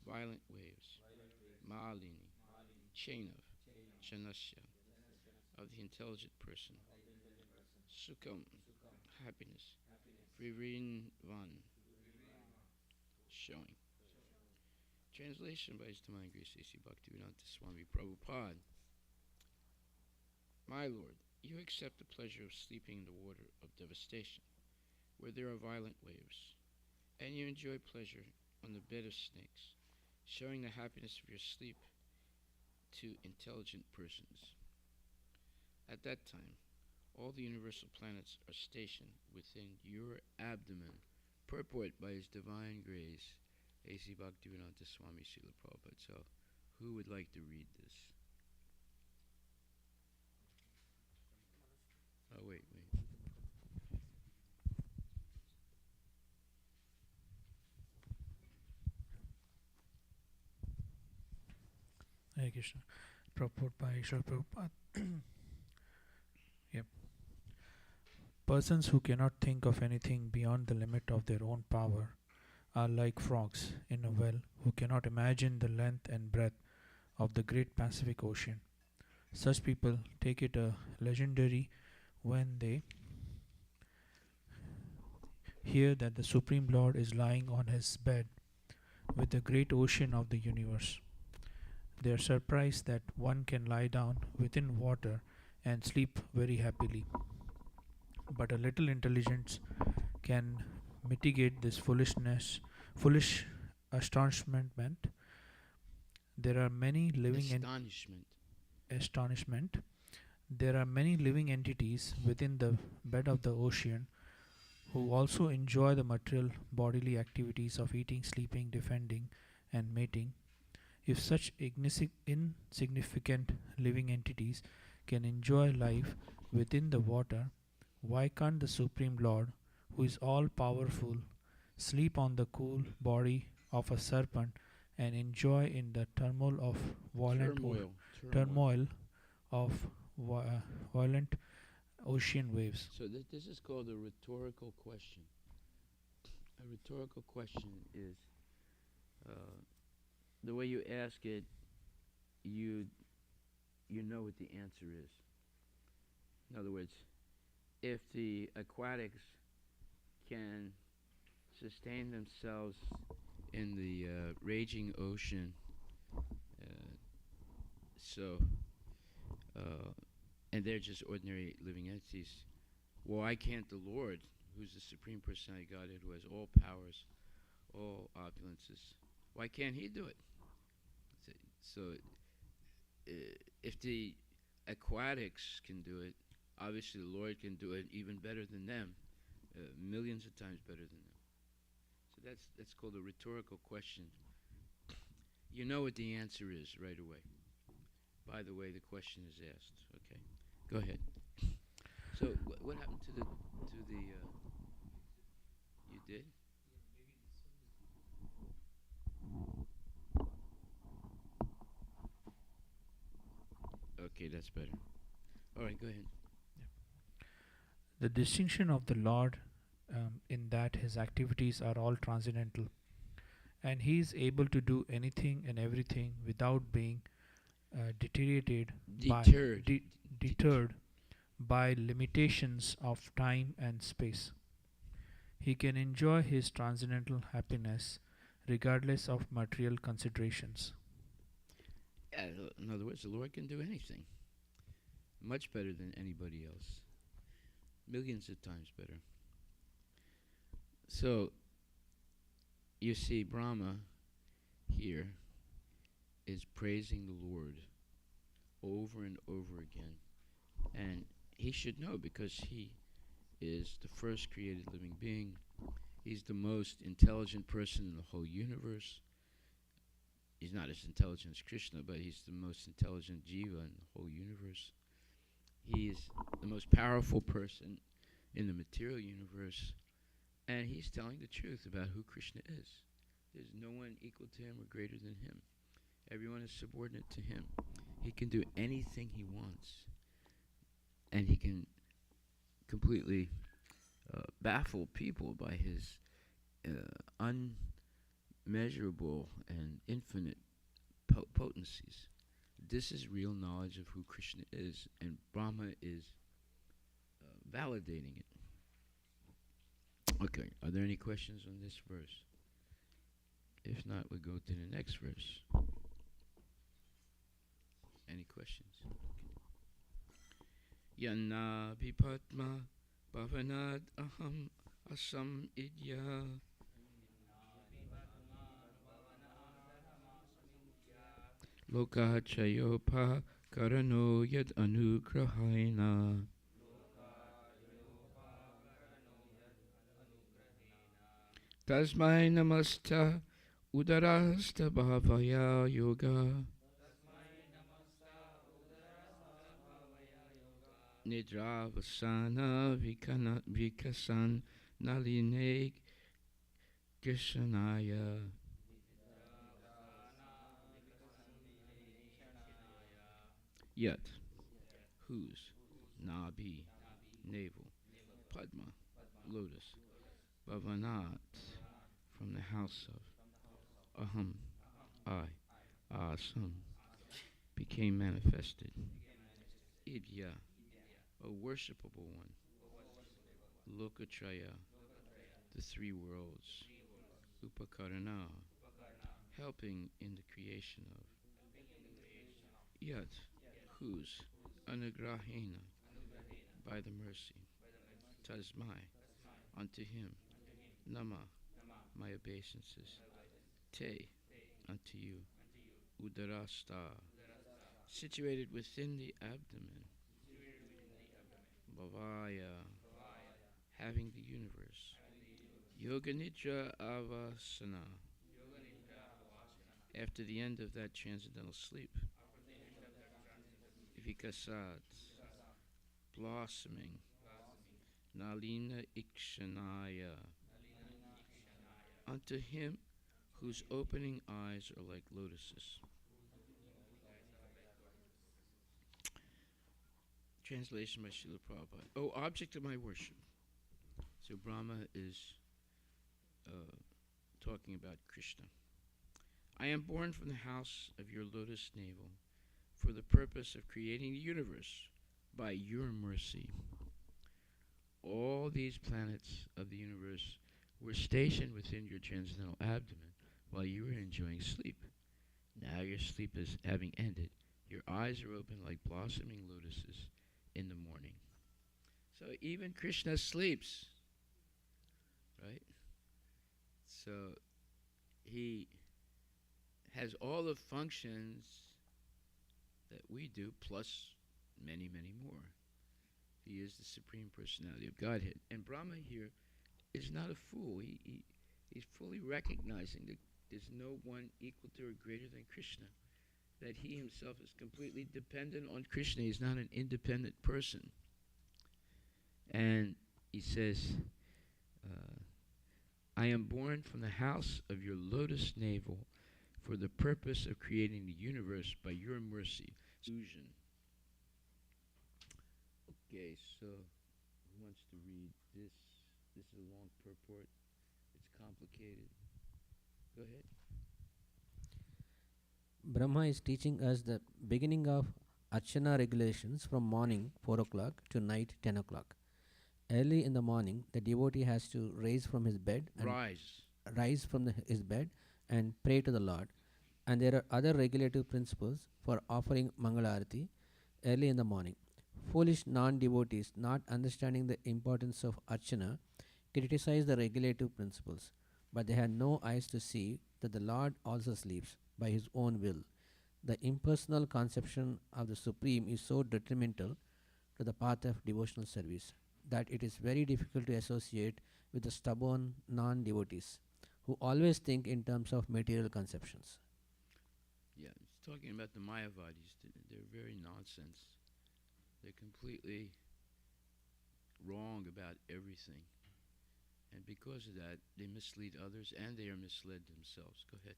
violent waves. Maalini, chain of. Janasya, of the intelligent person. Sukham, happiness. Virinvan, showing. Translation by His Divine Grace A.C. Bhaktivedanta Swami Prabhupada. My Lord, you accept the pleasure of sleeping in the water of devastation, where there are violent waves, and you enjoy pleasure on the bed of snakes, showing the happiness of your sleep to intelligent persons. At that time, all the universal planets are stationed within your abdomen. Purport by His Divine Grace A.C. Bhaktivedanta Swami Srila Prabhupada. So, who would like to read this? Oh, wait. Hare Krishna. Purport by Srila Prabhupada. Yep. Persons who cannot think of anything beyond the limit of their own power are like frogs in a well who cannot imagine the length and breadth of the great Pacific Ocean. Such people take it a legendary when they hear that the Supreme Lord is lying on his bed with the great ocean of the universe. They are surprised that one can lie down within water and sleep very happily. But a little intelligence can mitigate this foolish astonishment. There are many living astonishment. There are many living entities within the bed of the ocean who also enjoy the material bodily activities of eating, sleeping, defending, and mating. If such insignificant living entities can enjoy life within the water, why can't the Supreme Lord, who is all powerful, sleep on the cool body of a serpent and enjoy in the turmoil of violent ocean waves? So this is called a rhetorical question. A rhetorical question is the way you ask it, you know what the answer is. In other words, if the aquatics can sustain themselves in the raging ocean, and they're just ordinary living entities, why can't the Lord, who's the Supreme Personality of Godhead, who has all powers, all opulences, why can't He do it? So if the aquatics can do it, obviously the Lord can do it even better than them, millions of times better than them. So that's called a rhetorical question. You know what the answer is right away. By the way, the question is asked. Okay, go ahead. So what happened to the you did? Okay, that's better. All right, go ahead. The distinction of the Lord in that his activities are all transcendental, and he is able to do anything and everything without being deteriorated by Deterred. deterred by limitations of time and space. He can enjoy his transcendental happiness regardless of material considerations. Yeah, in other words, the Lord can do anything. Much better than anybody else. Millions of times better. So, you see, Brahma here is praising the Lord over and over again. And he should know because he is the first created living being. He's the most intelligent person in the whole universe. He's not as intelligent as Krishna, but he's the most intelligent jiva in the whole universe. He is the most powerful person in the material universe, and he's telling the truth about who Krishna is. There's no one equal to him or greater than him. Everyone is subordinate to him. He can do anything he wants, and he can completely baffle people by his unmeasurable and infinite potencies. This is real knowledge of who Krishna is, and Brahma is validating it. Okay, are there any questions on this verse? If not, we go to the next verse. Any questions? Yanna bipatma bhavanad aham asam idya. Loka chayopa karano yad anugrahaina. Tasmai namasta udarasta bhavaya yoga. Nidravasana vikasan naline kishanaya. Yet, whose, nabi, navel, padma, lotus, bhavanat, from the house of aham, I, asam, became manifested. Idya, a worshipable one. Lokatraya, the three worlds. Upakarana, helping in the creation of. Yet, whose, anugrahena, by the mercy. Tasmai, unto him. Nama, my obeisances. Te, unto you. Udarasta, situated within the abdomen. Bhavaya, having the universe. Yoga Nidra Avasana, after the end of that transcendental sleep. Vikasat, blossoming. Nalina Ikshanaya, unto him whose opening eyes are like lotuses. Translation by Srila Prabhupada. O object of my worship. So Brahma is talking about Krishna. I am born from the house of your lotus navel for the purpose of creating the universe by your mercy. All these planets of the universe were stationed within your transcendental abdomen while you were enjoying sleep. Now your sleep is having ended. Your eyes are open like blossoming lotuses in the morning. So even Krishna sleeps, right? So he has all the functions that we do, plus many, many more. He is the Supreme Personality of Godhead. And Brahma here is not a fool. He's fully recognizing that there's no one equal to or greater than Krishna, that he himself is completely dependent on Krishna. He's not an independent person. And he says, I am born from the house of your lotus navel for the purpose of creating the universe by your mercy. Illusion. Okay, so who wants to read this? This is a long purport. It's complicated. Go ahead. Brahma is teaching us the beginning of Archana regulations from morning 4 o'clock to night 10 o'clock. Early in the morning, the devotee has to rise from his bed and pray to the Lord. And there are other regulative principles for offering Mangala Aarti early in the morning. Foolish non-devotees, not understanding the importance of Archana, criticize the regulative principles, but they had no eyes to see that the Lord also sleeps by his own will. The impersonal conception of the Supreme is so detrimental to the path of devotional service that it is very difficult to associate with the stubborn non-devotees who always think in terms of material conceptions. Yeah, it's talking about the Mayavadis. They're very nonsense. They're completely wrong about everything. And because of that, they mislead others and they are misled themselves. Go ahead.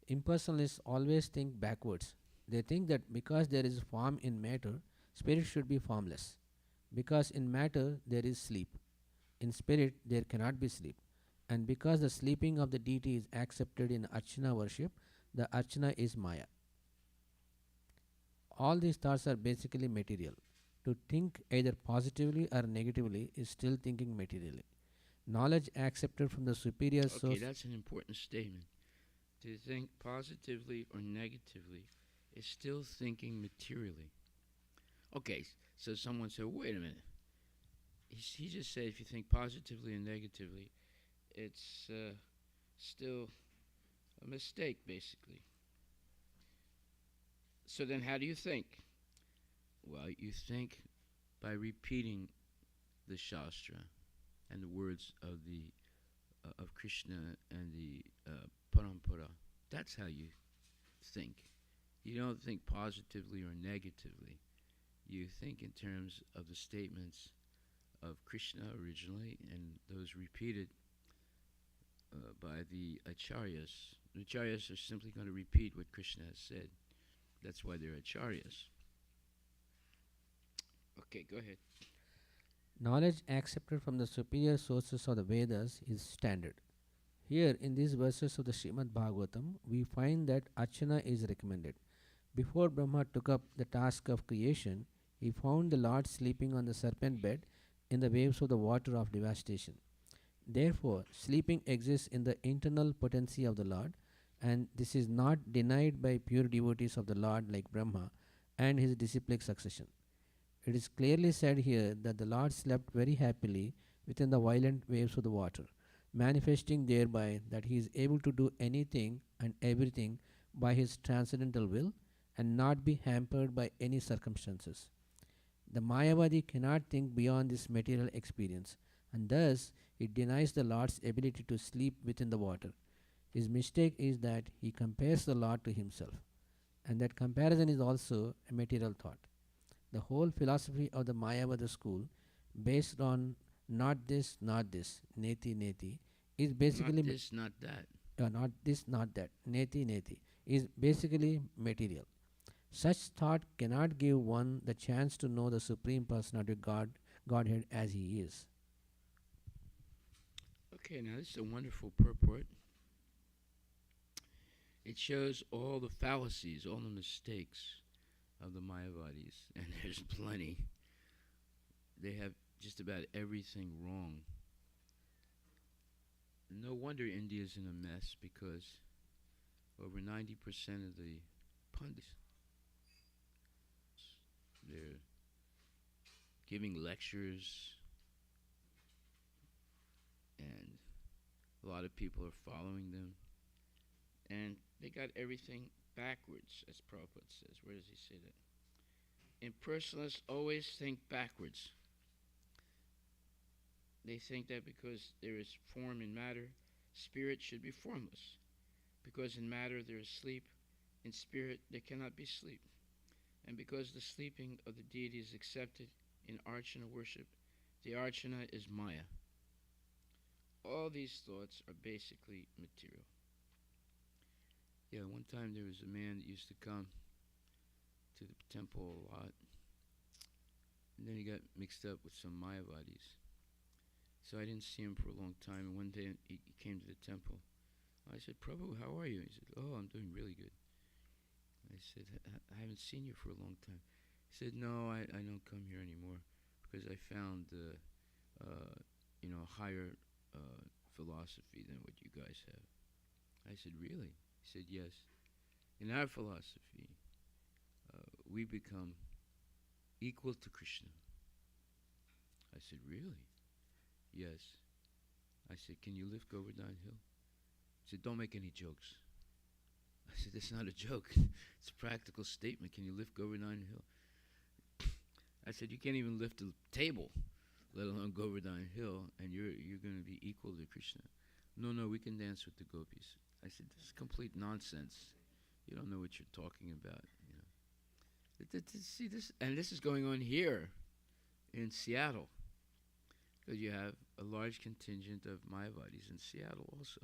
Impersonalists always think backwards. They think that because there is form in matter, spirit should be formless. Because in matter there is sleep. In spirit there cannot be sleep. And because the sleeping of the deity is accepted in Archana worship, the Archana is Maya. All these thoughts are basically material. To think either positively or negatively is still thinking materially. Knowledge accepted from the superior source. Okay, that's an important statement. To think positively or negatively is still thinking materially. Okay, so someone said, wait a minute. He just said if you think positively and negatively, it's still a mistake, basically. So then how do you think? Well, you think by repeating the Shastra and the words of the of Krishna and the Parampara. That's how you think. You don't think positively or negatively. You think in terms of the statements of Krishna originally and those repeated by the acharyas. The acharyas are simply going to repeat what Krishna has said. That's why they're acharyas. Okay, go ahead. Knowledge accepted from the superior sources of the Vedas is standard. Here, in these verses of the Srimad Bhagavatam, we find that Archana is recommended. Before Brahma took up the task of creation, he found the Lord sleeping on the serpent bed in the waves of the water of devastation. Therefore, sleeping exists in the internal potency of the Lord, and this is not denied by pure devotees of the Lord like Brahma and his disciplic succession. It is clearly said here that the Lord slept very happily within the violent waves of the water, manifesting thereby that he is able to do anything and everything by his transcendental will and not be hampered by any circumstances. The Mayavadi cannot think beyond this material experience, and thus it denies the Lord's ability to sleep within the water. His mistake is that he compares the Lord to himself, and that comparison is also a material thought. The whole philosophy of the Mayavada school, based on not this, neti, neti, is basically not this, not that. Not this, not that, neti, neti, is basically material. Such thought cannot give one the chance to know the Supreme Personality of Godhead as he is. Okay, now this is a wonderful purport. It shows all the fallacies, all the mistakes of the Mayavadis, and there's plenty. They have just about everything wrong. No wonder India's in a mess because over 90% of the pundits, they're giving lectures and a lot of people are following them. And They got everything backwards, as Prabhupada says. Where does he say that? Impersonalists always think backwards. They think that because there is form in matter, spirit should be formless. Because in matter there is sleep, in spirit there cannot be sleep. And because the sleeping of the deity is accepted in Archana worship, the Archana is Maya. All these thoughts are basically material. Yeah, one time there was a man that used to come to the temple a lot, and then he got mixed up with some Mayavadis. So I didn't see him for a long time, and one day he came to the temple. I said, Prabhu, how are you? He said, oh, I'm doing really good. I said, I haven't seen you for a long time. He said, no, I don't come here anymore because I found, higher philosophy than what you guys have. I said, really? He said, yes. In our philosophy, we become equal to Krishna. I said, really? Yes. I said, can you lift Govardhan Hill? He said, don't make any jokes. I said, that's not a joke. It's a practical statement. Can you lift Govardhan Hill? I said, you can't even lift a table, let alone Govardhan Hill, and you're going to be equal to Krishna. No, we can dance with the gopis. I said, this is complete nonsense. You don't know what you're talking about. See this, and this is going on here in Seattle, because you have a large contingent of Mayavadis in Seattle also.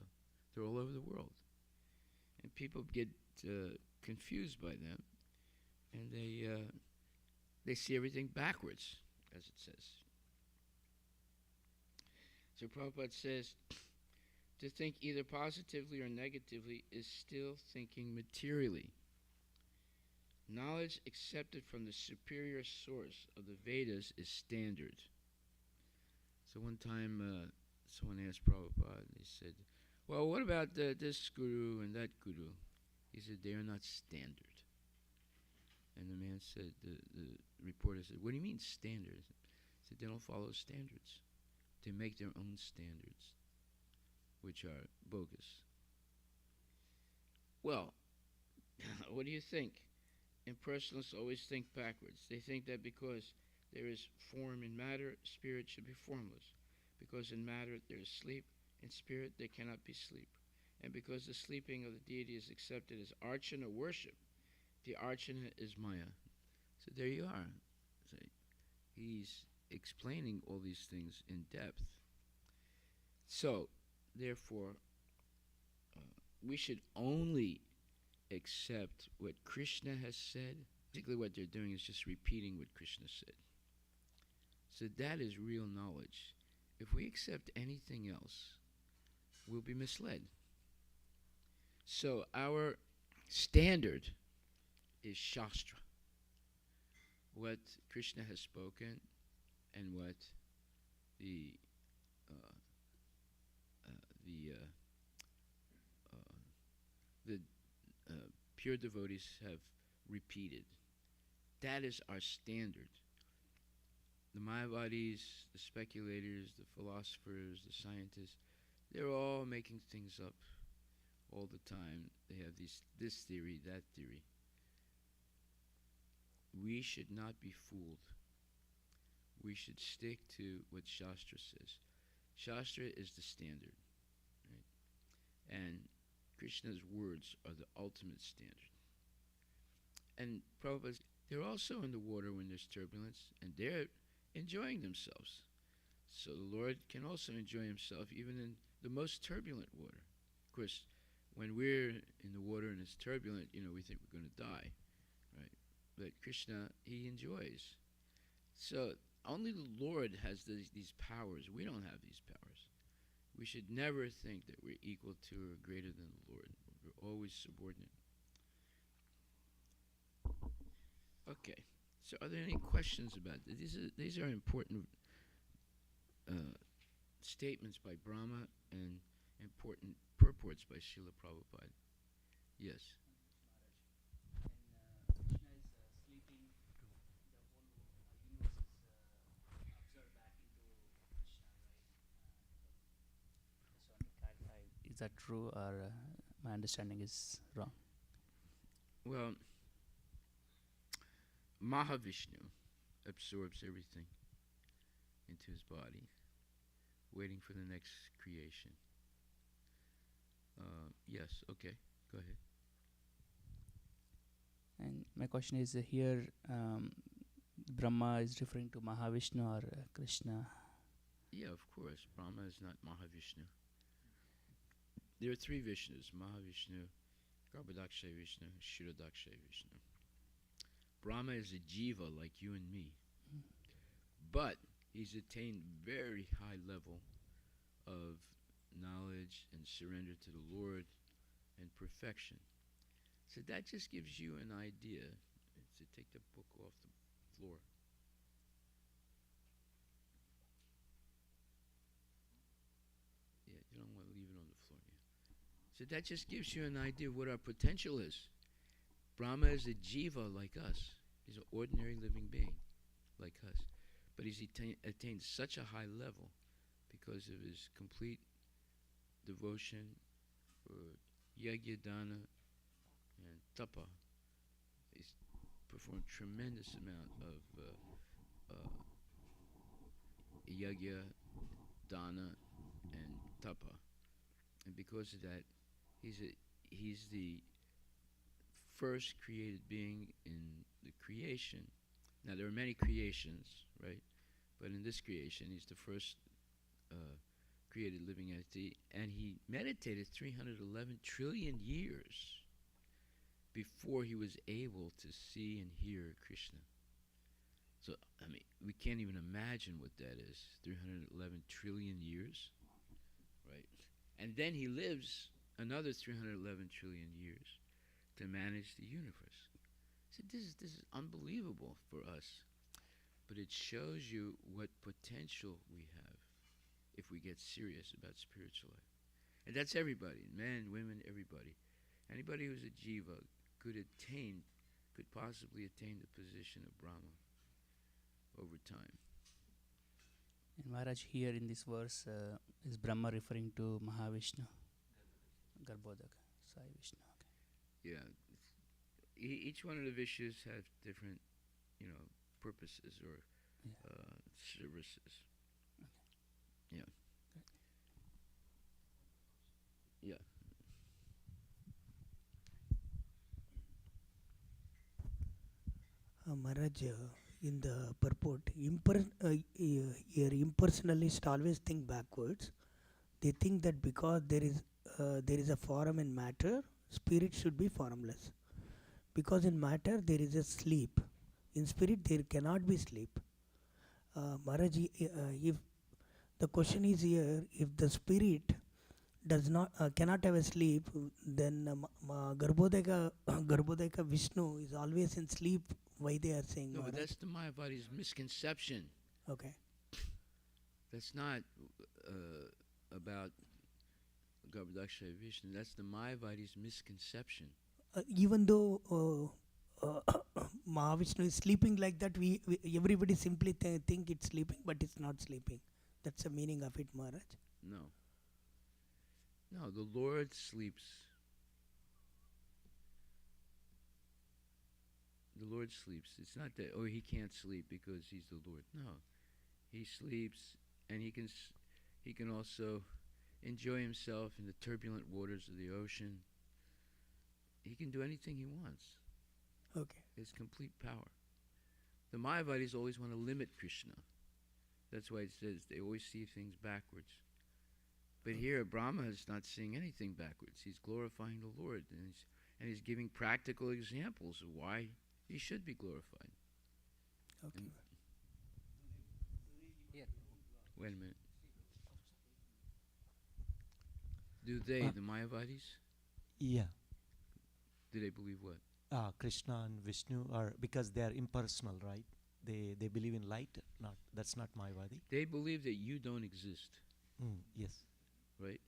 They're all over the world. And people get confused by them, and they see everything backwards, as it says. So Prabhupada says, to think either positively or negatively is still thinking materially. Knowledge accepted from the superior source of the Vedas is standard. So one time someone asked Prabhupada, and he said, well, what about this guru and that guru? He said, they are not standard. And the man said, the reporter said, what do you mean standard? He said, they don't follow standards. They make their own standards, which are bogus. Well, what do you think? Impersonalists always think backwards. They think that because there is form in matter, spirit should be formless. Because in matter there is sleep, in spirit there cannot be sleep. And because the sleeping of the deity is accepted as Archana worship, the Archana is Maya. So there you are. So he's explaining all these things in depth. So, therefore, we should only accept what Krishna has said. Basically what they're doing is just repeating what Krishna said. So that is real knowledge. If we accept anything else, we'll be misled. So our standard is Shastra. What Krishna has spoken and what the pure devotees have repeated. That is our standard. The Mayavadis, the speculators, the philosophers, the scientists, they're all making things up all the time. They have this theory, that theory. We should not be fooled. We should stick to what Shastra says. Shastra is the standard, right? And Krishna's words are the ultimate standard. And Prabhupada, they're also in the water when there's turbulence, and they're enjoying themselves. So the Lord can also enjoy himself even in the most turbulent water. Of course, when we're in the water and it's turbulent, we think we're going to die, right? But Krishna, he enjoys. So only the Lord has these powers. We don't have these powers. We should never think that we're equal to or greater than the Lord. We're always subordinate. Okay. So are there any questions about this? These are important statements by Brahma and important purports by Srila Prabhupada. Yes. Is that true, or my understanding is wrong. Well, Mahavishnu absorbs everything into his body, waiting for the next creation. Yes, okay, go ahead. And my question is here, Brahma is referring to Mahavishnu or Krishna? Yeah, of course, Brahma is not Mahavishnu. There are three Vishnus: Mahavishnu, Garbhodakshay Vishnu, Kshirodakshay Vishnu. Brahma is a jiva like you and me, but he's attained very high level of knowledge and surrender to the Lord and perfection. So that just gives you an idea. So take the book off the floor. Yeah, you don't want to leave it on the floor. Yeah. So that just gives you an idea of what our potential is. Brahma is a jiva like us. He's an ordinary living being like us. But he's attained such a high level because of his complete devotion for yajna, dana, and tapa. He's performed tremendous amount of yajna, dana, and tapa. And because of that, he's the first created being in the creation. Now there are many creations, right? But in this creation, he's the first created living entity, and he meditated 311 trillion years before he was able to see and hear Krishna. So, I mean, we can't even imagine what that is, 311 trillion years, right? And then he lives another 311 trillion years to manage the universe. So this is unbelievable for us. But it shows you what potential we have if we get serious about spiritual life. And that's everybody, men, women, everybody. Anybody who's a jiva could possibly attain the position of Brahma over time. And Maharaj, here in this verse, is Brahma referring to Mahavishnu? Garbhodaka, Sai Vishnu. Okay. Yeah. Each one of the Vishus have different, purposes or services. Okay. Yeah. Yeah. Maharaj, in the purport, here impersonalists always think backwards. They think that because there is a form in matter, spirit should be formless. Because in matter there is a sleep, in spirit there cannot be sleep. Maharaj, if the question is here, if the spirit does not cannot have a sleep, then Garbhodaka Vishnu is always in sleep. Why they are saying? No, but Maharaj? that's the Mayavadi's misconception. Okay. That's not about Garbhodakshay Vishnu. That's the Mayavadi's misconception. Even though Mahavishnu is sleeping like that, we everybody simply think it's sleeping, but it's not sleeping. That's the meaning of it, Maharaj. No. No, the Lord sleeps. The Lord sleeps. It's not that, he can't sleep because he's the Lord. No. He sleeps, and he can also enjoy himself in the turbulent waters of the ocean. He can do anything he wants. Okay. His complete power. The Mayavadis always want to limit Krishna. That's why it says they always see things backwards. But here, Brahma is not seeing anything backwards. He's glorifying the Lord, and he's giving practical examples of why he should be glorified. Okay. Wait a minute. Do they, the Mayavadis, Yeah, do they believe what? Krishna and Vishnu are, because they are impersonal, right? They believe in light. That's not Mayavadi. They believe that you don't exist, Yes. right?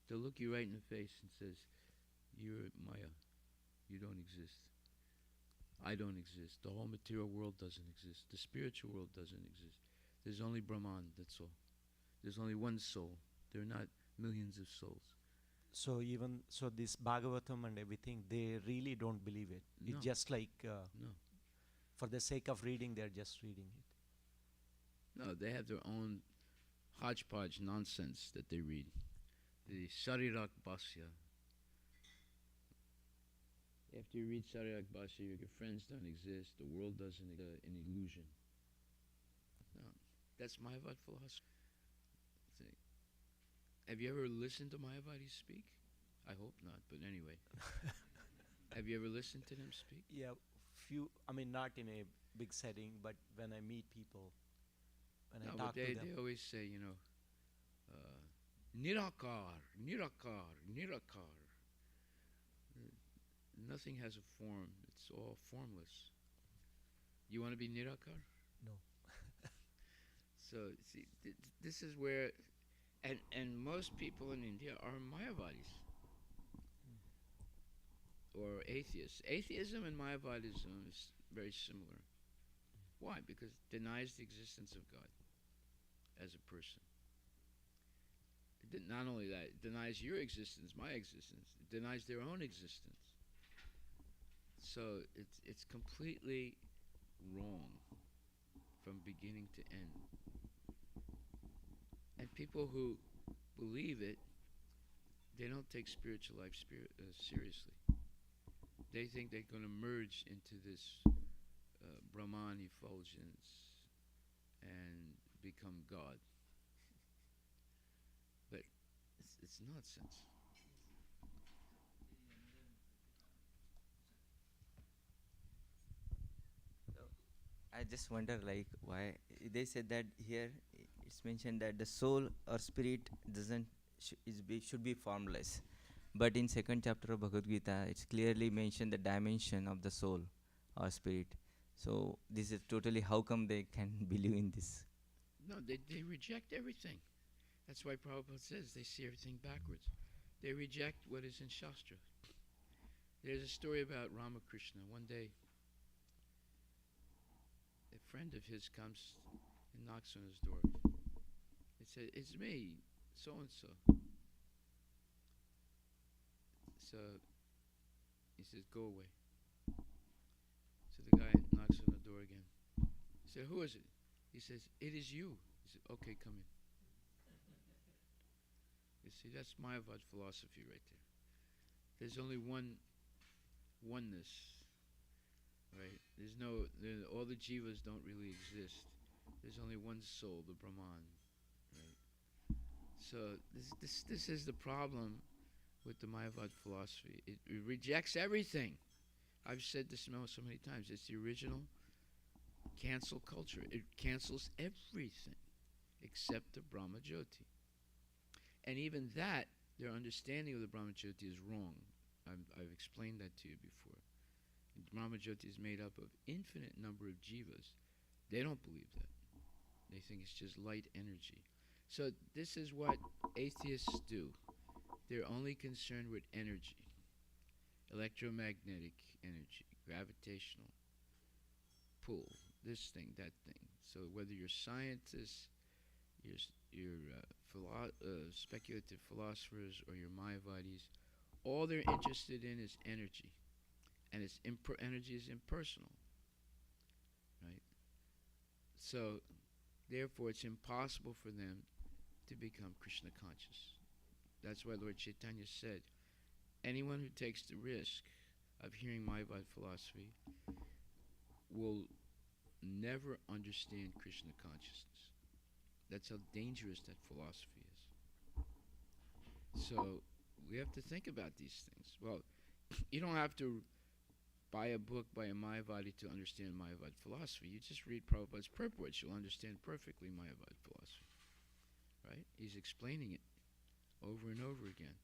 They'll look you right in the face and says, "You're Maya. You don't exist. I don't exist. The whole material world doesn't exist. The spiritual world doesn't exist. There's only Brahman, that's all. There's only one soul. There are not millions of souls." So even so, this Bhagavatam and everything, they really don't believe it. No. It's just like No. for the sake of reading, they're just reading it. No, they have their own hodgepodge nonsense that they read. The Sarirak Bhasya. After you read Sarirak Bhasya, your friends don't exist, the world doesn't exist, an illusion. No, that's Mayavad philosophy. See. Have you ever listened to Mayavadis speak? I hope not, but anyway. Have you ever listened to them speak? Yeah, few. I mean, not in a big setting, but when I meet people, when I talk to them. They always say, Nirakar, Nirakar, Nirakar. Nothing has a form. It's all formless. You want to be Nirakar? No. So, see, this is where, and most people in India are Mayavadis. Or atheists. Atheism and Mayavadism is very similar. Why? Because it denies the existence of God as a person. Not only that, it denies your existence, my existence. It denies their own existence. So it's completely wrong from beginning to end. And people who believe it, they don't take spiritual life seriously. They think they're going to merge into this Brahman effulgence and become God. But it's nonsense. I just wonder, like, why they said that here it's mentioned that the soul or spirit doesn't should be formless, but in second chapter of Bhagavad Gita, it's clearly mentioned the dimension of the soul or spirit. So this is totally how come they can believe in this? No, they reject everything. That's why Prabhupada says they see everything backwards. They reject what is in Shastra. There's a story about Ramakrishna. One day, a friend of his comes and knocks on his door. He said, "It's me, so-and-so." So he says, "Go away." So the guy knocks on the door again. He said, "Who is it?" He says, "It is you." He said, "Okay, come in." You see, that's Mayavad philosophy right there. There's only one oneness, right? All the jivas don't really exist. There's only one soul, the Brahman, right? So this is the problem with the Mayavad philosophy. It rejects everything. I've said this so many times. It's the original cancel culture. It cancels everything except the Brahma Jyoti. And even that, their understanding of the Brahma Jyoti is wrong. I've explained that to you before. The Brahma Jyoti is made up of infinite number of jivas. They don't believe that. They think it's just light energy. So this is what atheists do. They're only concerned with energy. Electromagnetic energy, gravitational pull, this thing, that thing. So whether you're scientists, speculative philosophers, or your Mayavadis, all they're interested in is energy, and energy is impersonal, right? So therefore, it's impossible for them to become Krishna conscious. That's why Lord Chaitanya said, anyone who takes the risk of hearing Mayavad philosophy will never understand Krishna consciousness. That's how dangerous that philosophy is. So we have to think about these things. Well, you don't have to buy a book by a Mayavadi to understand Mayavad philosophy. You just read Prabhupada's purports. You'll understand perfectly Mayavad philosophy. Right? He's explaining it over and over again.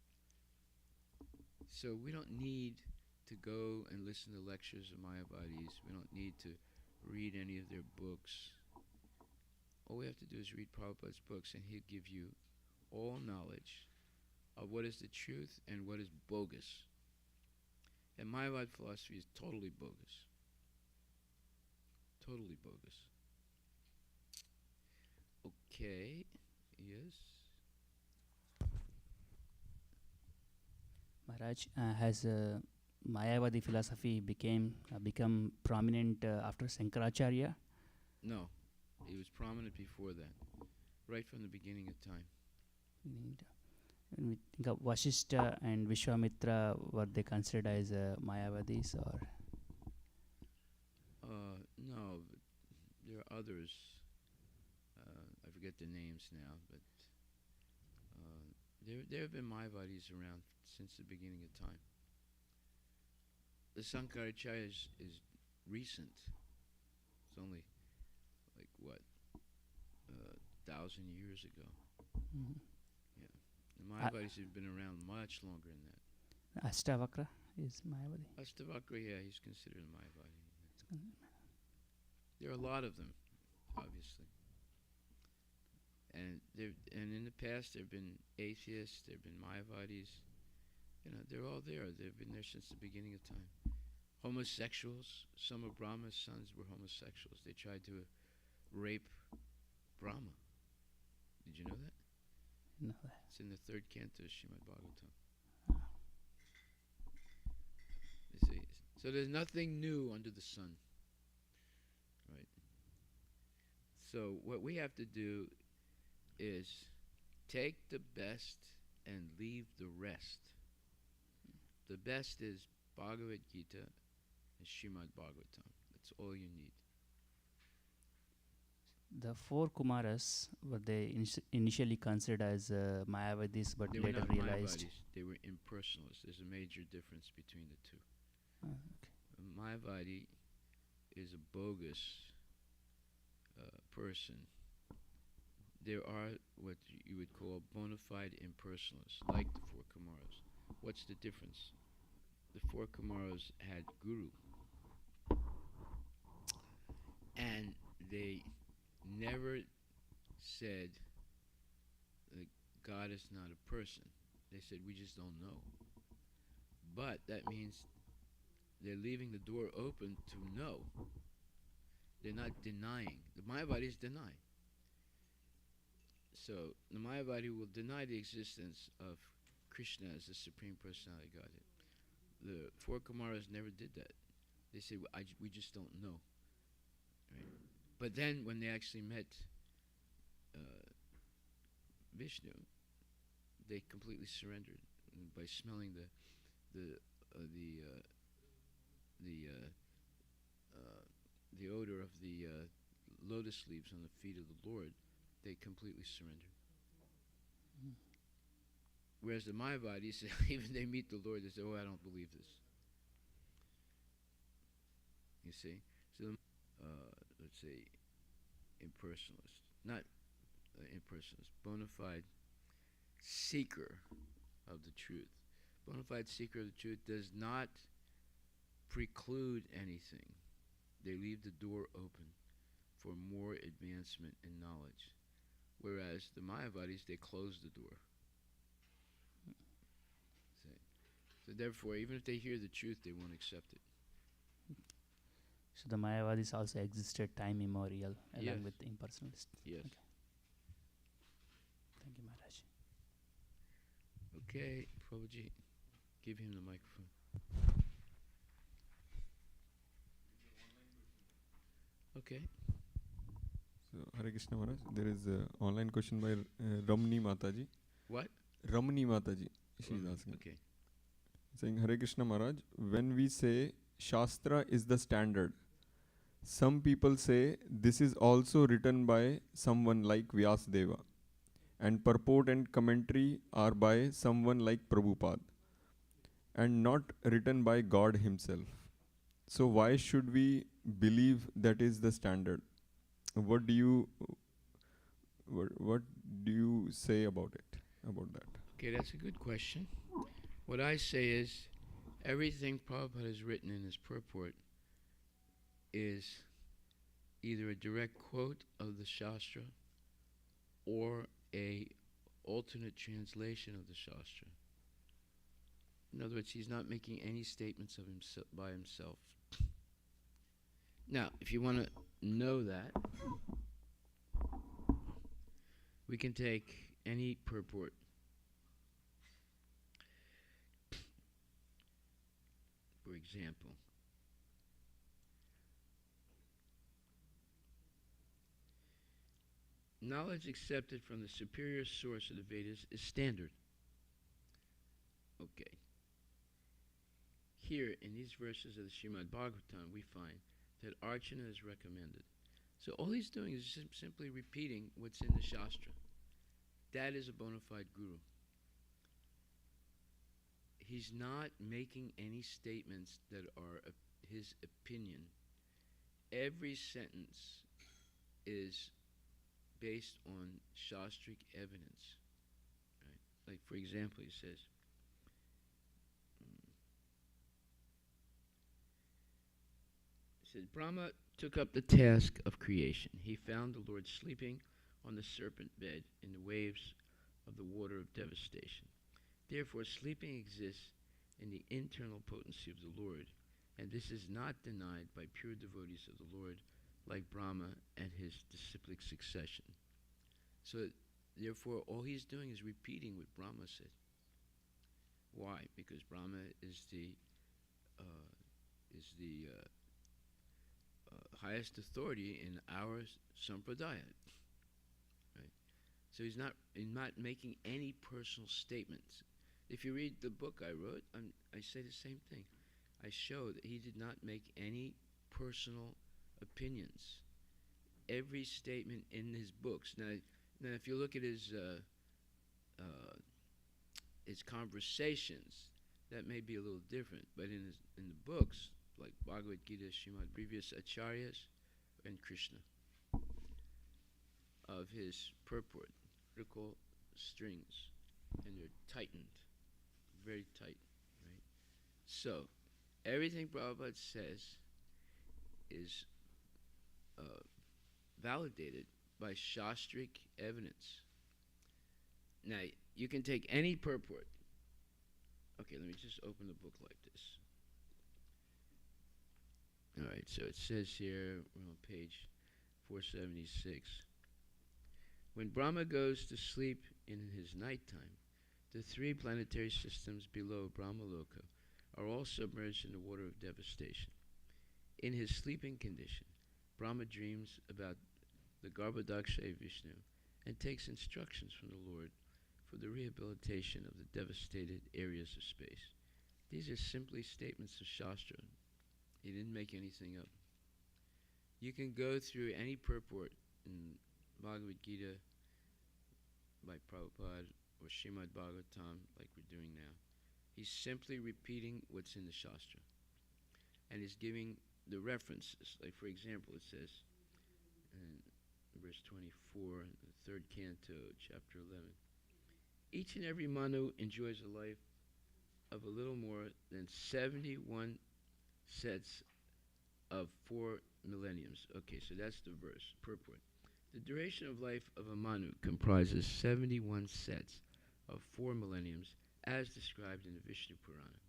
So we don't need to go and listen to lectures of Mayavadis. We don't need to read any of their books. All we have to do is read Prabhupada's books, and he'll give you all knowledge of what is the truth and what is bogus. And Mayavad philosophy is totally bogus. Totally bogus. Okay. Yes. Maharaj, has Mayavadi philosophy become prominent after Sankaracharya? No, it was prominent before that, right from the beginning of time. We think of Vashishta and Vishwamitra, were they considered as Mayavadis or? No, but there are others. I forget the names now, but there have been Mayavadis around since the beginning of time. The Sankaracharya is recent. It's only like what, 1,000 years ago. Mhm. Yeah, the Mayavadis have been around much longer than that. Ashtavakra is Mayavadi. Ashtavakra, yeah, he's considered a Mayavadi. There are a lot of them, obviously. And in the past there have been atheists, there have been Mayavadis. You know, they're all there. They've been there since the beginning of time. Homosexuals, some of Brahma's sons were homosexuals. They tried to rape Brahma. Did you know that? No. It's in the 3rd canto of Srimad Bhagavatam. You see, so there's nothing new under the sun. Right? So what we have to do is take the best and leave the rest. The best is Bhagavad Gita and Srimad Bhagavatam. That's all you need. The 4 Kumaras, were they initially considered as Mayavadis, but They were later not realized? Mayavadis. They were impersonalists. There's a major difference between the two. Okay. A Mayavadi is a bogus person. There are what you would call bona fide impersonalists, like the 4 Kumaras. What's the difference? The 4 Kumaras had guru, and they never said that God is not a person. They said we just don't know. But that means they're leaving the door open to know. They're not denying. The Mayavadis deny. So the Mayavadi will deny the existence of Krishna as the Supreme Personality of Godhead. The 4 Kumaras never did that. They said, we just don't know. Right? But then when they actually met Vishnu, they completely surrendered by smelling the odor of the lotus leaves on the feet of the Lord. They completely surrendered. Whereas the Mayavadis, even they meet the Lord, they say, I don't believe this. You see? So, let's say, impersonalist. Not impersonalist. Bona fide seeker of the truth. Bona fide seeker of the truth does not preclude anything. They leave the door open for more advancement in knowledge. Whereas the Mayavadis, they close the door. So therefore, even if they hear the truth, they won't accept it. So the Mayavadis also existed time immemorial along Yes. with the impersonalists. Yes. Okay. Thank you, Maharaj. Okay, Prabhuji, give him the microphone. Okay. So, Hare Krishna Maharaj, there is an online question by Ramni Mataji. What? Ramni Mataji, she is asking. Okay. Saying, Hare Krishna Maharaj, when we say Shastra is the standard, some people say this is also written by someone like Vyasadeva, and purport and commentary are by someone like Prabhupada, and not written by God himself. So why should we believe that is the standard? What do you say about it? About that? Okay, that's a good question. What I say is, everything Prabhupada has written in his purport is either a direct quote of the Shastra or a alternate translation of the Shastra. In other words, he's not making any statements of himself by himself. Now, if you want to know that, we can take any purport. For example, knowledge accepted from the superior source of the Vedas is standard. Okay. Here, in these verses of the Srimad Bhagavatam, we find that Archana is recommended. So all he's doing is simply repeating what's in the Shastra. That is a bona fide guru. He's not making any statements that are his opinion. Every sentence is based on Shastric evidence. Right? Like, for example, he says, Brahma took up the task of creation. He found the Lord sleeping on the serpent bed in the waves of the water of devastation. Therefore, sleeping exists in the internal potency of the Lord, and this is not denied by pure devotees of the Lord like Brahma and his disciplic succession. So, therefore, all he's doing is repeating what Brahma said. Why? Because Brahma is the highest authority in our sampradaya. Right? So he's not making any personal statements. If you read the book I wrote, I say the same thing. I show that he did not make any personal opinions. Every statement in his books. Now if you look at his conversations, that may be a little different. But in the books, like Bhagavad Gita, Srimad, previous acharyas, and Krishna, of his purport, critical strings, and they're tightened, very tight, right? So, everything Prabhupada says is validated by Shastric evidence. Now, you can take any purport. Okay, let me just open the book like this. All right, so it says here, we're on page 476. When Brahma goes to sleep in his nighttime, the three planetary systems below Brahmaloka are all submerged in the water of devastation. In his sleeping condition, Brahma dreams about the Garbhodakshay Vishnu and takes instructions from the Lord for the rehabilitation of the devastated areas of space. These are simply statements of Shastra. He didn't make anything up. You can go through any purport in Bhagavad Gita by Prabhupada or Srimad Bhagavatam like we're doing now. He's simply repeating what's in the Shastra. And he's giving the references. Like, for example, it says in verse 24, in the 3rd canto, chapter 11, each and every Manu enjoys a life of a little more than 71 sets of 4 millenniums. Okay, so that's the verse, purport. The duration of life of a Manu comprises 71 sets of 4 millenniums as described in the Vishnu Purana.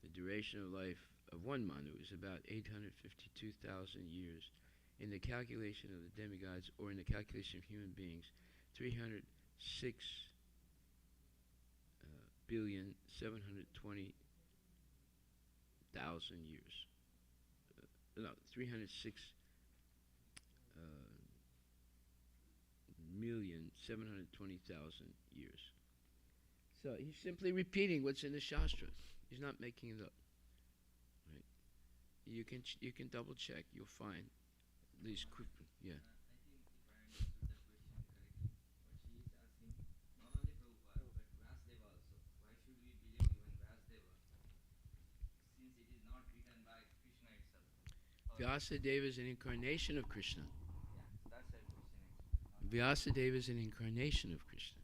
The duration of life of one Manu is about 852,000 years. In the calculation of the demigods, or in the calculation of human beings, 306,720,000 years. 306,720,000 years. So he's simply repeating what's in the Shastra. He's not making it up. Right? You can double check. You'll find these. Yeah. Vyasadeva is an incarnation of Krishna. Vyasadeva is an incarnation of Krishna.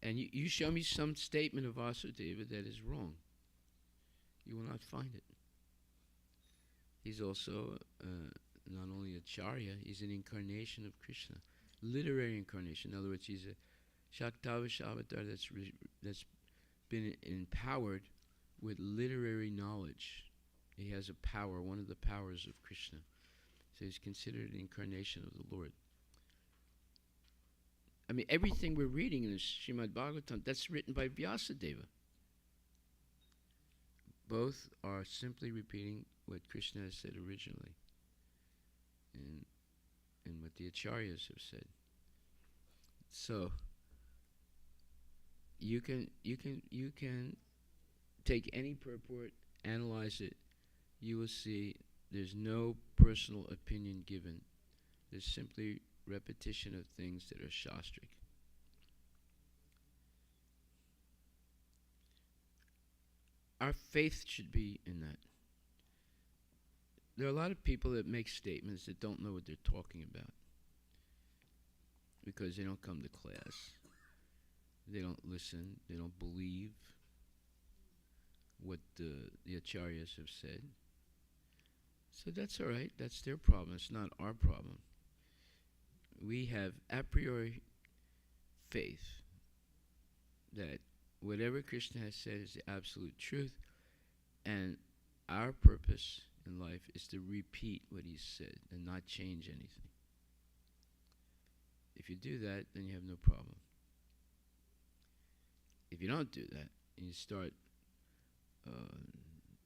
And you show me some statement of Vasudeva that is wrong. You will not find it. He's also not only a Acharya, he's an incarnation of Krishna. Literary incarnation. In other words, he's a Shaktavash avatar that's been empowered with literary knowledge. He has a power, one of the powers of Krishna. So he's considered an incarnation of the Lord. I mean, everything we're reading in the Srimad Bhagavatam, that's written by Vyasadeva. Both are simply repeating what Krishna has said originally and what the acharyas have said. So you can take any purport, analyze it. You will see there's no personal opinion given. There's simply repetition of things that are shastric. Our faith should be in that. There are a lot of people that make statements that don't know what they're talking about because they don't come to class. They don't listen. They don't believe what the acharyas have said. So that's all right. That's their problem. It's not our problem. We have a priori faith that whatever Krishna has said is the absolute truth, and our purpose in life is to repeat what he said and not change anything. If you do that, then you have no problem. If you don't do that, and you start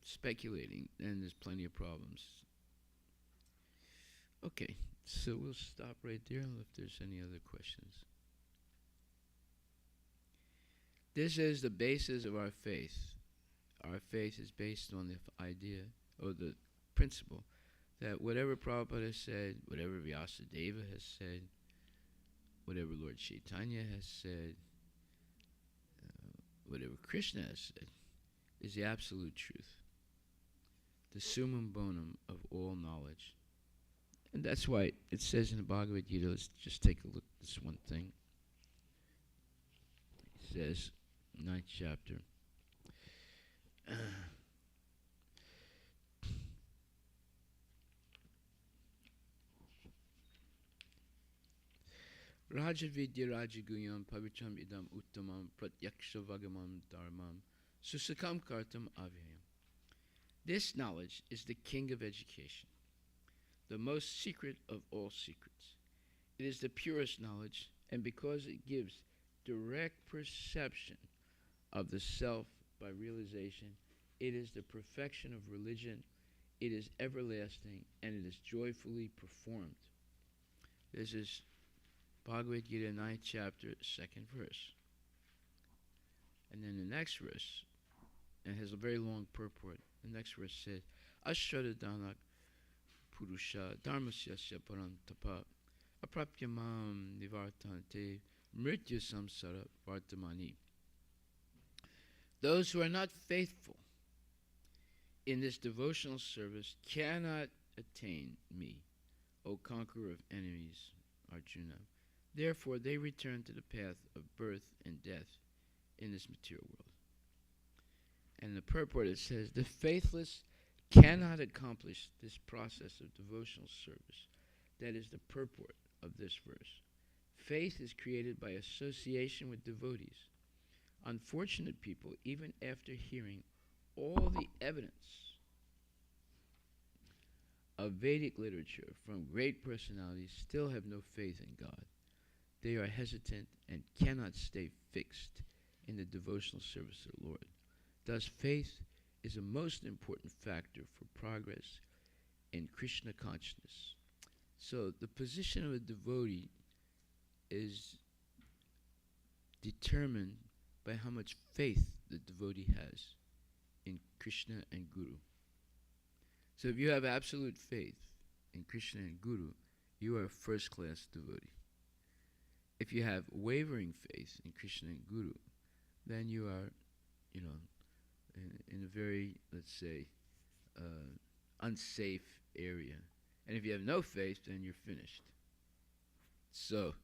speculating, then there's plenty of problems. Okay, so we'll stop right there if there's any other questions. This is the basis of our faith. Our faith is based on the idea, or the principle, that whatever Prabhupada has said, whatever Vyasadeva has said, whatever Lord Chaitanya has said, whatever Krishna has said, is the absolute truth. The summum bonum of all knowledge. And that's why it says in the Bhagavad Gita, let's just take a look at this one thing. It says, 9th chapter, Raja Vidya Rajaguyam Pavitram Idam Uttamam Pratyaksha Vagamam Dharmam Susakam Kartam Avyayam. This knowledge is the king of education, the most secret of all secrets. It is the purest knowledge, and because it gives direct perception of the self by realization, it is the perfection of religion, it is everlasting, and it is joyfully performed. This is Bhagavad Gita 9th chapter, 2nd verse. And then the next verse, and it has a very long purport. The next verse says, Ashradadanak Purusha Dharmasyasya Parantapa Aprapyamam Nivartante Mritya Samsara Vartamani. Those who are not faithful in this devotional service cannot attain me, O conqueror of enemies, Arjuna. Therefore, they return to the path of birth and death in this material world. And the purport, it says, the faithless cannot accomplish this process of devotional service. That is the purport of this verse. Faith is created by association with devotees. Unfortunate people, even after hearing all the evidence of Vedic literature from great personalities, still have no faith in God. They are hesitant and cannot stay fixed in the devotional service of the Lord. Thus, faith is a most important factor for progress in Krishna consciousness. So, the position of a devotee is determined by how much faith the devotee has in Krishna and Guru. So, if you have absolute faith in Krishna and Guru, you are a first-class devotee. If you have wavering faith in Krishna and Guru, then you are, in a very, let's say, unsafe area. And if you have no faith, then you're finished. So,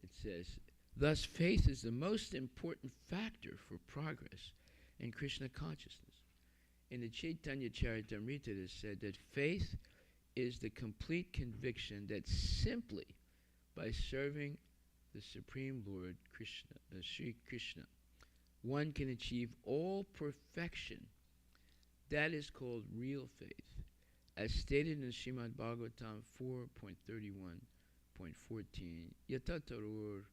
it says, thus faith is the most important factor for progress in Krishna consciousness. In the Chaitanya Charitamrita, it is said that faith is the complete conviction that simply by serving the Supreme Lord Krishna, Sri Krishna, one can achieve all perfection. That is called real faith, as stated in Srimad Bhagavatam 4.31.14, Yatataror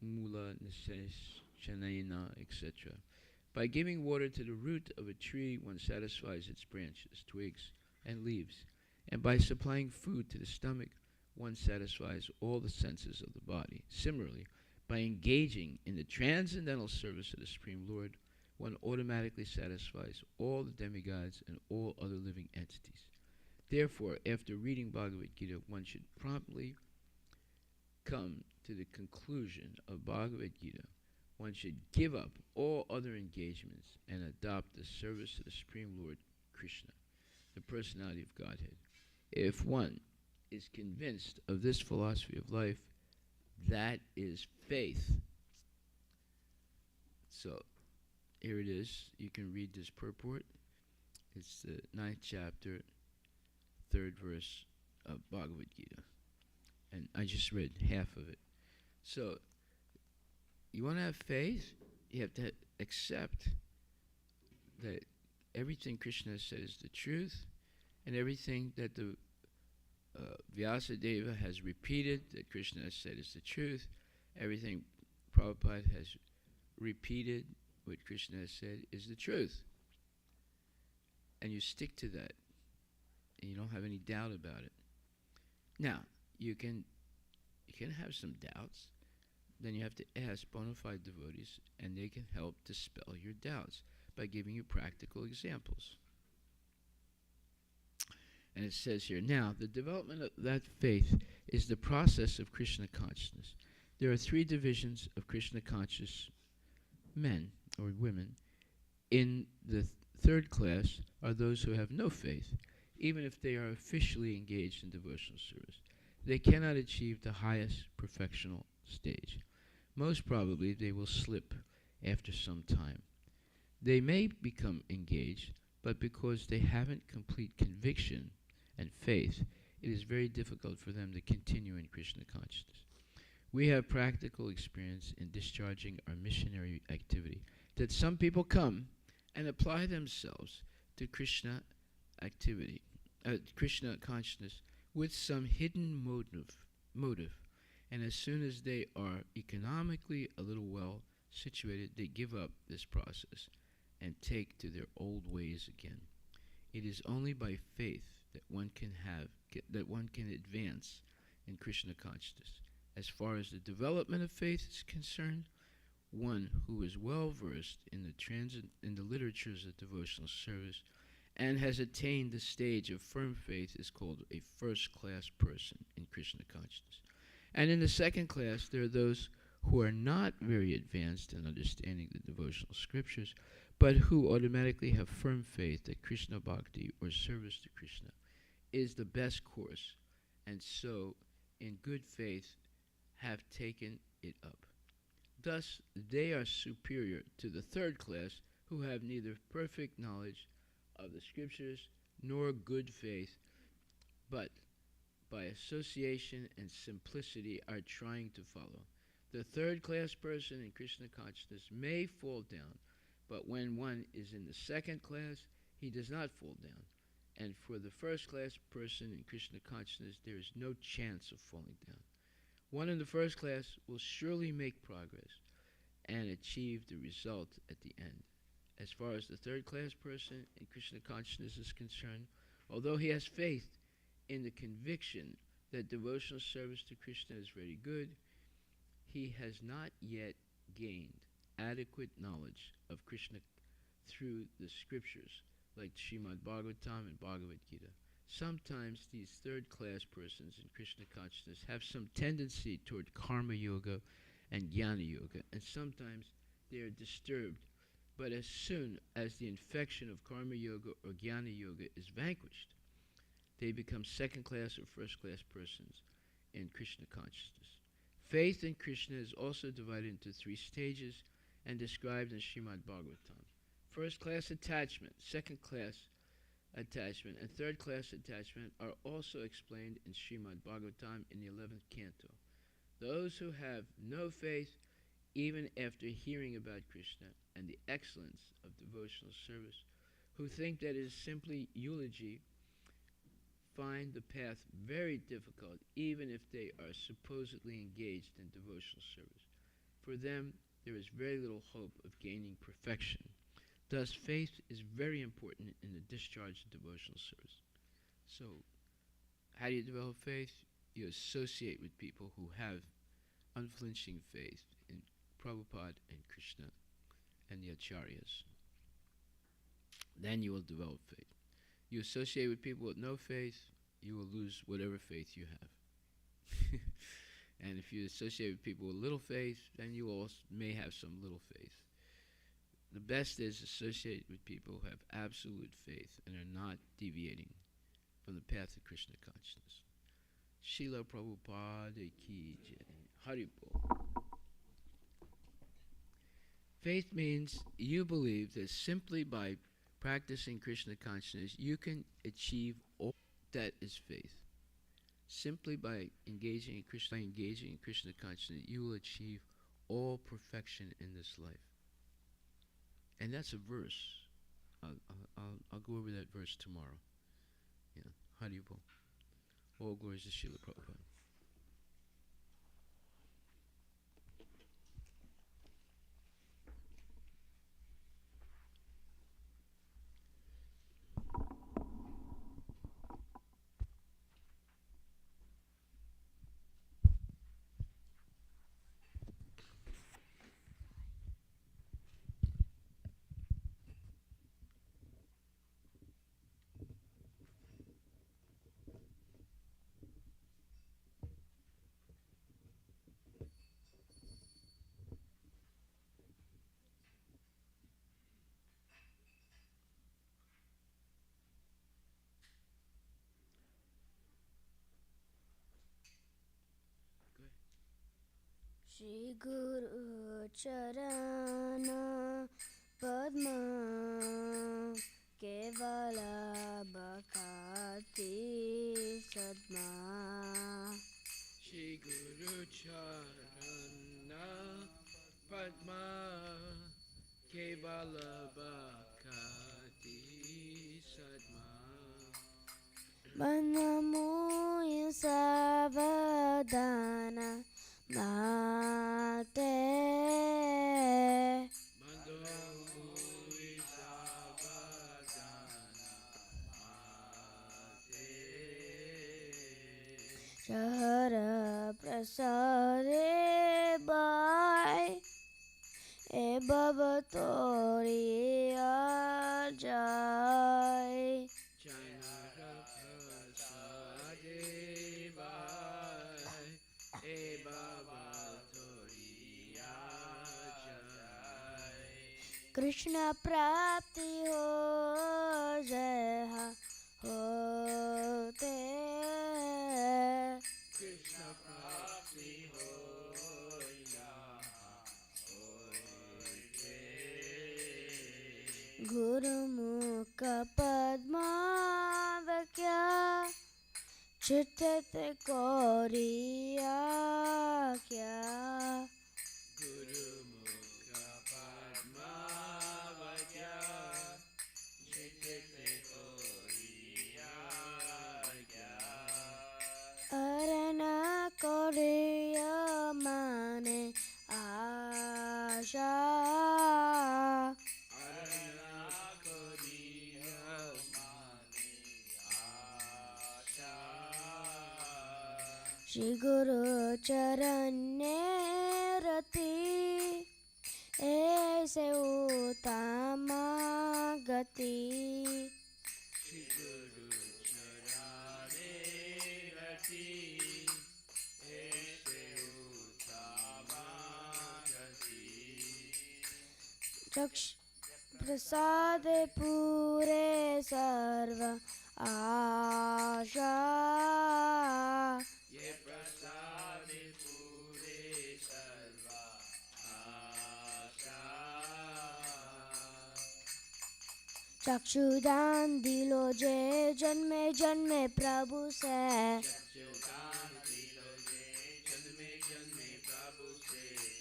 Mula Nisesh Chanayana, etc. By giving water to the root of a tree, one satisfies its branches, twigs, and leaves. And by supplying food to the stomach, one satisfies all the senses of the body. Similarly, by engaging in the transcendental service of the Supreme Lord, one automatically satisfies all the demigods and all other living entities. Therefore, after reading Bhagavad Gita, one should promptly come to the conclusion of Bhagavad Gita. One should give up all other engagements and adopt the service of the Supreme Lord Krishna, the personality of Godhead. If one is convinced of this philosophy of life, that is faith. So, here it is. You can read this purport. It's the 9th chapter, 3rd verse of Bhagavad Gita. And I just read half of it. So, you want to have faith, you have to accept that everything Krishna said is the truth, and everything that the Vyasadeva has repeated that Krishna has said is the truth. Everything Prabhupada has repeated what Krishna has said is the truth. And you stick to that, and you don't have any doubt about it. Now, you can have some doubts. Then you have to ask bona fide devotees, and they can help dispel your doubts by giving you practical examples. And it says here, now, the development of that faith is the process of Krishna consciousness. There are 3 divisions of Krishna conscious men or women. In the 3rd class are those who have no faith, even if they are officially engaged in devotional service. They cannot achieve the highest perfectional stage. Most probably they will slip after some time. They may become engaged, but because they haven't complete conviction and faith, it is very difficult for them to continue in Krishna consciousness. We have practical experience in discharging our missionary activity that some people come and apply themselves to Krishna activity, Krishna consciousness with some hidden motive. And as soon as they are economically a little well situated, they give up this process and take to their old ways again. It is only by faith that one can advance in Krishna consciousness. As far as the development of faith is concerned, one who is well versed in the literatures of devotional service and has attained the stage of firm faith is called a first-class person in Krishna consciousness. And in the 2nd class, there are those who are not very advanced in understanding the devotional scriptures, but who automatically have firm faith that Krishna Bhakti, or service to Krishna, is the best course, and so, in good faith, have taken it up. Thus, they are superior to the 3rd class, who have neither perfect knowledge of the scriptures nor good faith, but by association and simplicity are trying to follow. The 3rd class person in Krishna consciousness may fall down, but when one is in the 2nd class, he does not fall down. And for the 1st class person in Krishna consciousness, there is no chance of falling down. One in the 1st class will surely make progress and achieve the result at the end. As far as the 3rd class person in Krishna consciousness is concerned, although he has faith in the conviction that devotional service to Krishna is very good, he has not yet gained adequate knowledge of Krishna through the scriptures, like Srimad Bhagavatam and Bhagavad Gita. Sometimes these 3rd class persons in Krishna consciousness have some tendency toward karma yoga and jnana yoga, and sometimes they are disturbed. But as soon as the infection of karma yoga or jnana yoga is vanquished, they become 2nd class or 1st class persons in Krishna consciousness. Faith in Krishna is also divided into 3 stages and described in Srimad Bhagavatam. 1st class attachment, 2nd class attachment, and 3rd class attachment are also explained in Srimad Bhagavatam in the 11th canto. Those who have no faith, even after hearing about Krishna and the excellence of devotional service, who think that it is simply eulogy, find the path very difficult, even if they are supposedly engaged in devotional service. For them, there is very little hope of gaining perfection Thus, faith is very important in the discharge of devotional service. So, how do you develop faith? You associate with people who have unflinching faith in Prabhupada and Krishna and the Acharyas. Then you will develop faith. You associate with people with no faith, you will lose whatever faith you have. And if you associate with people with little faith, then you also may have some little faith. The best is associate with people who have absolute faith and are not deviating from the path of Krishna consciousness. Srila Prabhupada ki jai. Haribol. Faith means you believe that simply by practicing Krishna consciousness, you can achieve all. That is faith. Simply by engaging in Krishna consciousness, you will achieve all perfection in this life. And that's a verse. I'll go over that verse tomorrow. Yeah, Haribol. All glories to Srila Prabhupada. Shri Guru Charana Padma Kevala Bhakti Sadma Shri Guru Charana Padma Kevala Bhakti Sadma Manamoya Savadana Mate Shara Prasade Bhai E Baba Tori Ajai Krishna Prapti Ho Jai Hote Krishna Prapti Ho Guru Mukha Padma Vakya Chitte Koriya Kya Guru Mukha Padma Vakya Chitte Koriya Kya Arana Koriya Mane Asha Shri Guru Charanye Rati Aise Uttama Gati Shri Guru Charane Rati Aise Uttama Gati Chaksh Prasade Pure Sarva Asha Ye Prasade Pure Sarva Asha चक्षुदान दिलो जे जन्मे जन्मे प्रभु से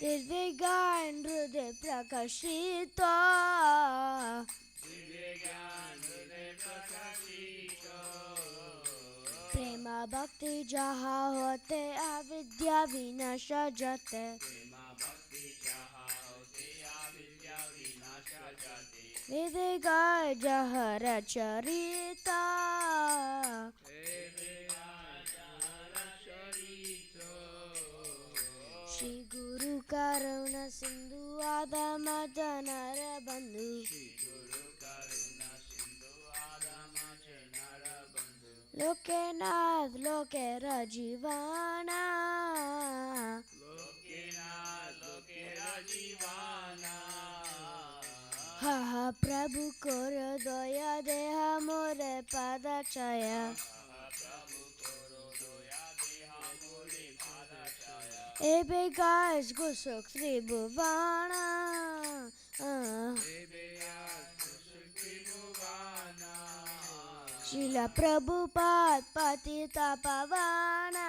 दिव्य ज्ञान हृदय प्रकाशित प्रेम भक्ति जहाँ होते अविद्या विनाश जाते Vede Gai Jahara Charita. Shri Guru Karuna Sindhu Adama Janara Bandhu. Lokanath Lokera Jivana. Ha ha Prabhu Koro Doya Deha More Pada Chaya. Ebe guys go so Tribhuvana. Srila Prabhupada Patita Pavana.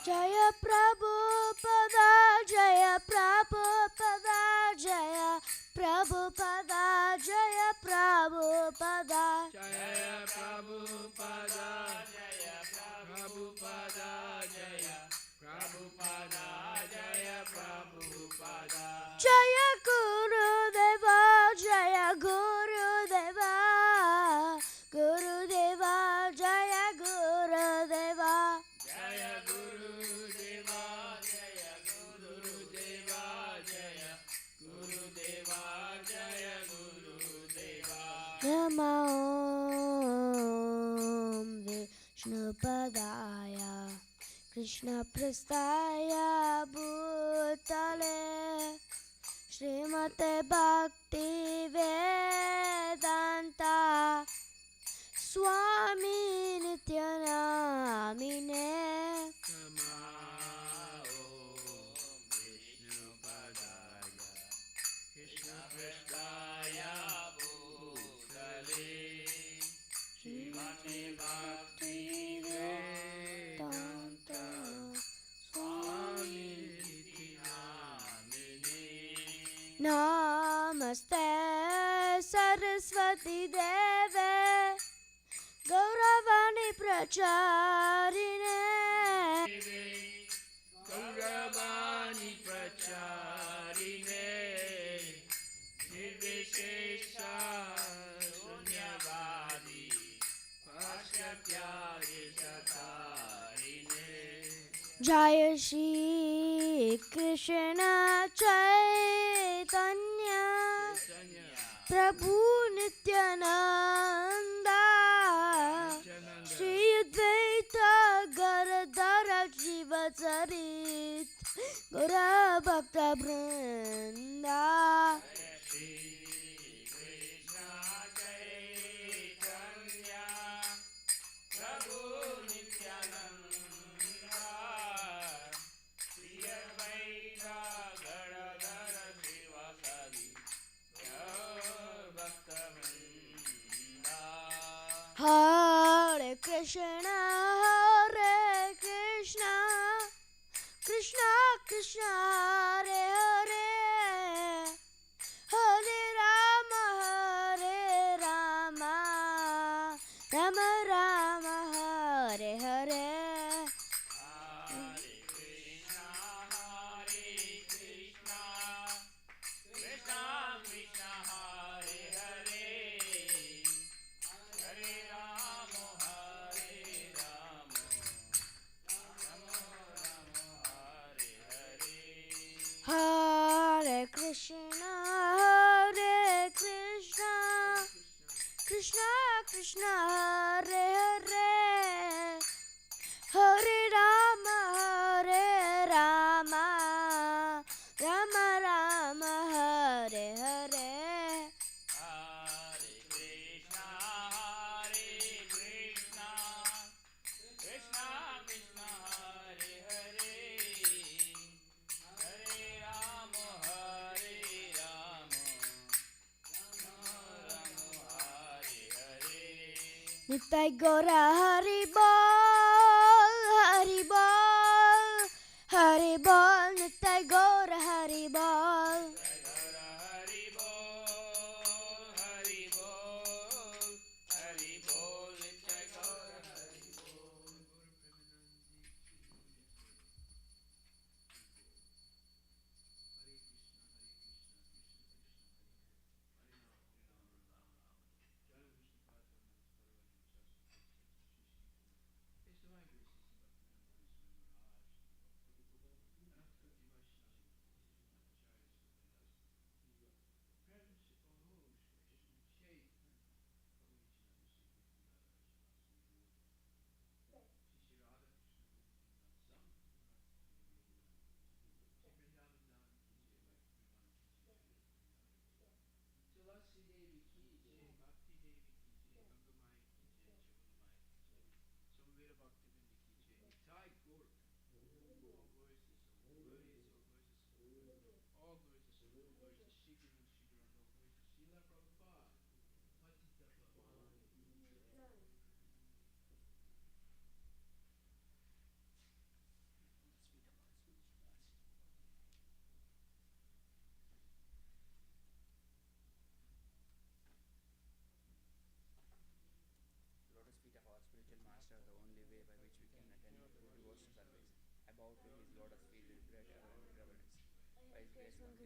Jaya Prabhupada, Jaya Prabhupada, Jaya Prabhupada, Jaya Prabhupada. Jaya Prabhupada, Jaya Prabhupada, Jaya Prabhupada, Jaya Prabhupada. Jaya Guru Deva, Jaya Guru Deva, Guru Deva, Jaya Guru Deva. Jaya Guru Deva, Jaya Guru Deva, Jaya Guru Deva, Jaya Guru Deva. Nama Om Vishnupadaya Krishna Prastaya Bhutale Srimate Bhakti Vedanta Swami Nityanamine. Namaste Saraswati Deve Gauravani Pracharine. Gauravani Pracharine Nirvishesha Shunyavadi Paschatyarishatarine. Jaya Shri Krishna Chaitanya Prabhu Nityananda Shri Advaita Garadhara Shivacharit Gaura Bhakta Vrinda. Hare Krishna, Hare Krishna, Krishna Krishna, Hare Hare, Hare Rama, Hare Rama, Rama Rama, Hare Hare. Hare Krishna, Hare Krishna, Krishna Krishna, Hare Hare, Hare Rama, Hare Rama, Rama Rama, Hare Hare. Nitai Gora Hari Bol, Hari Bol, Hari Bol, Nitai Gora Hari Bol.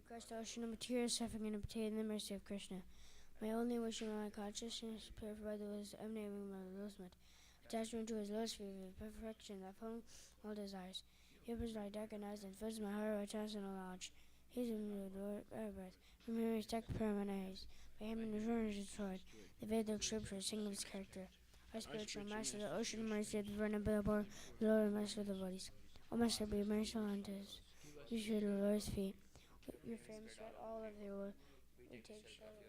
Christ, the ocean of material suffering and obtain the mercy of Krishna. My only wish in my consciousness purified the was emanating by the lotus mat. Attachment to his lotus feet with perfection that found all desires. He opens my recognized and fills my heart with transcendental knowledge. He is in the Lord of breath. From him respect paramount. By him in return is destroyed. The Vedic scripture sing of his character. Our spiritual master, the ocean of mercy, the burning billboard, the Lord of mercy of the bodies. O Master, be merciful unto us. We should the Lord's feet. Your fame spread all over the world. We take shelter.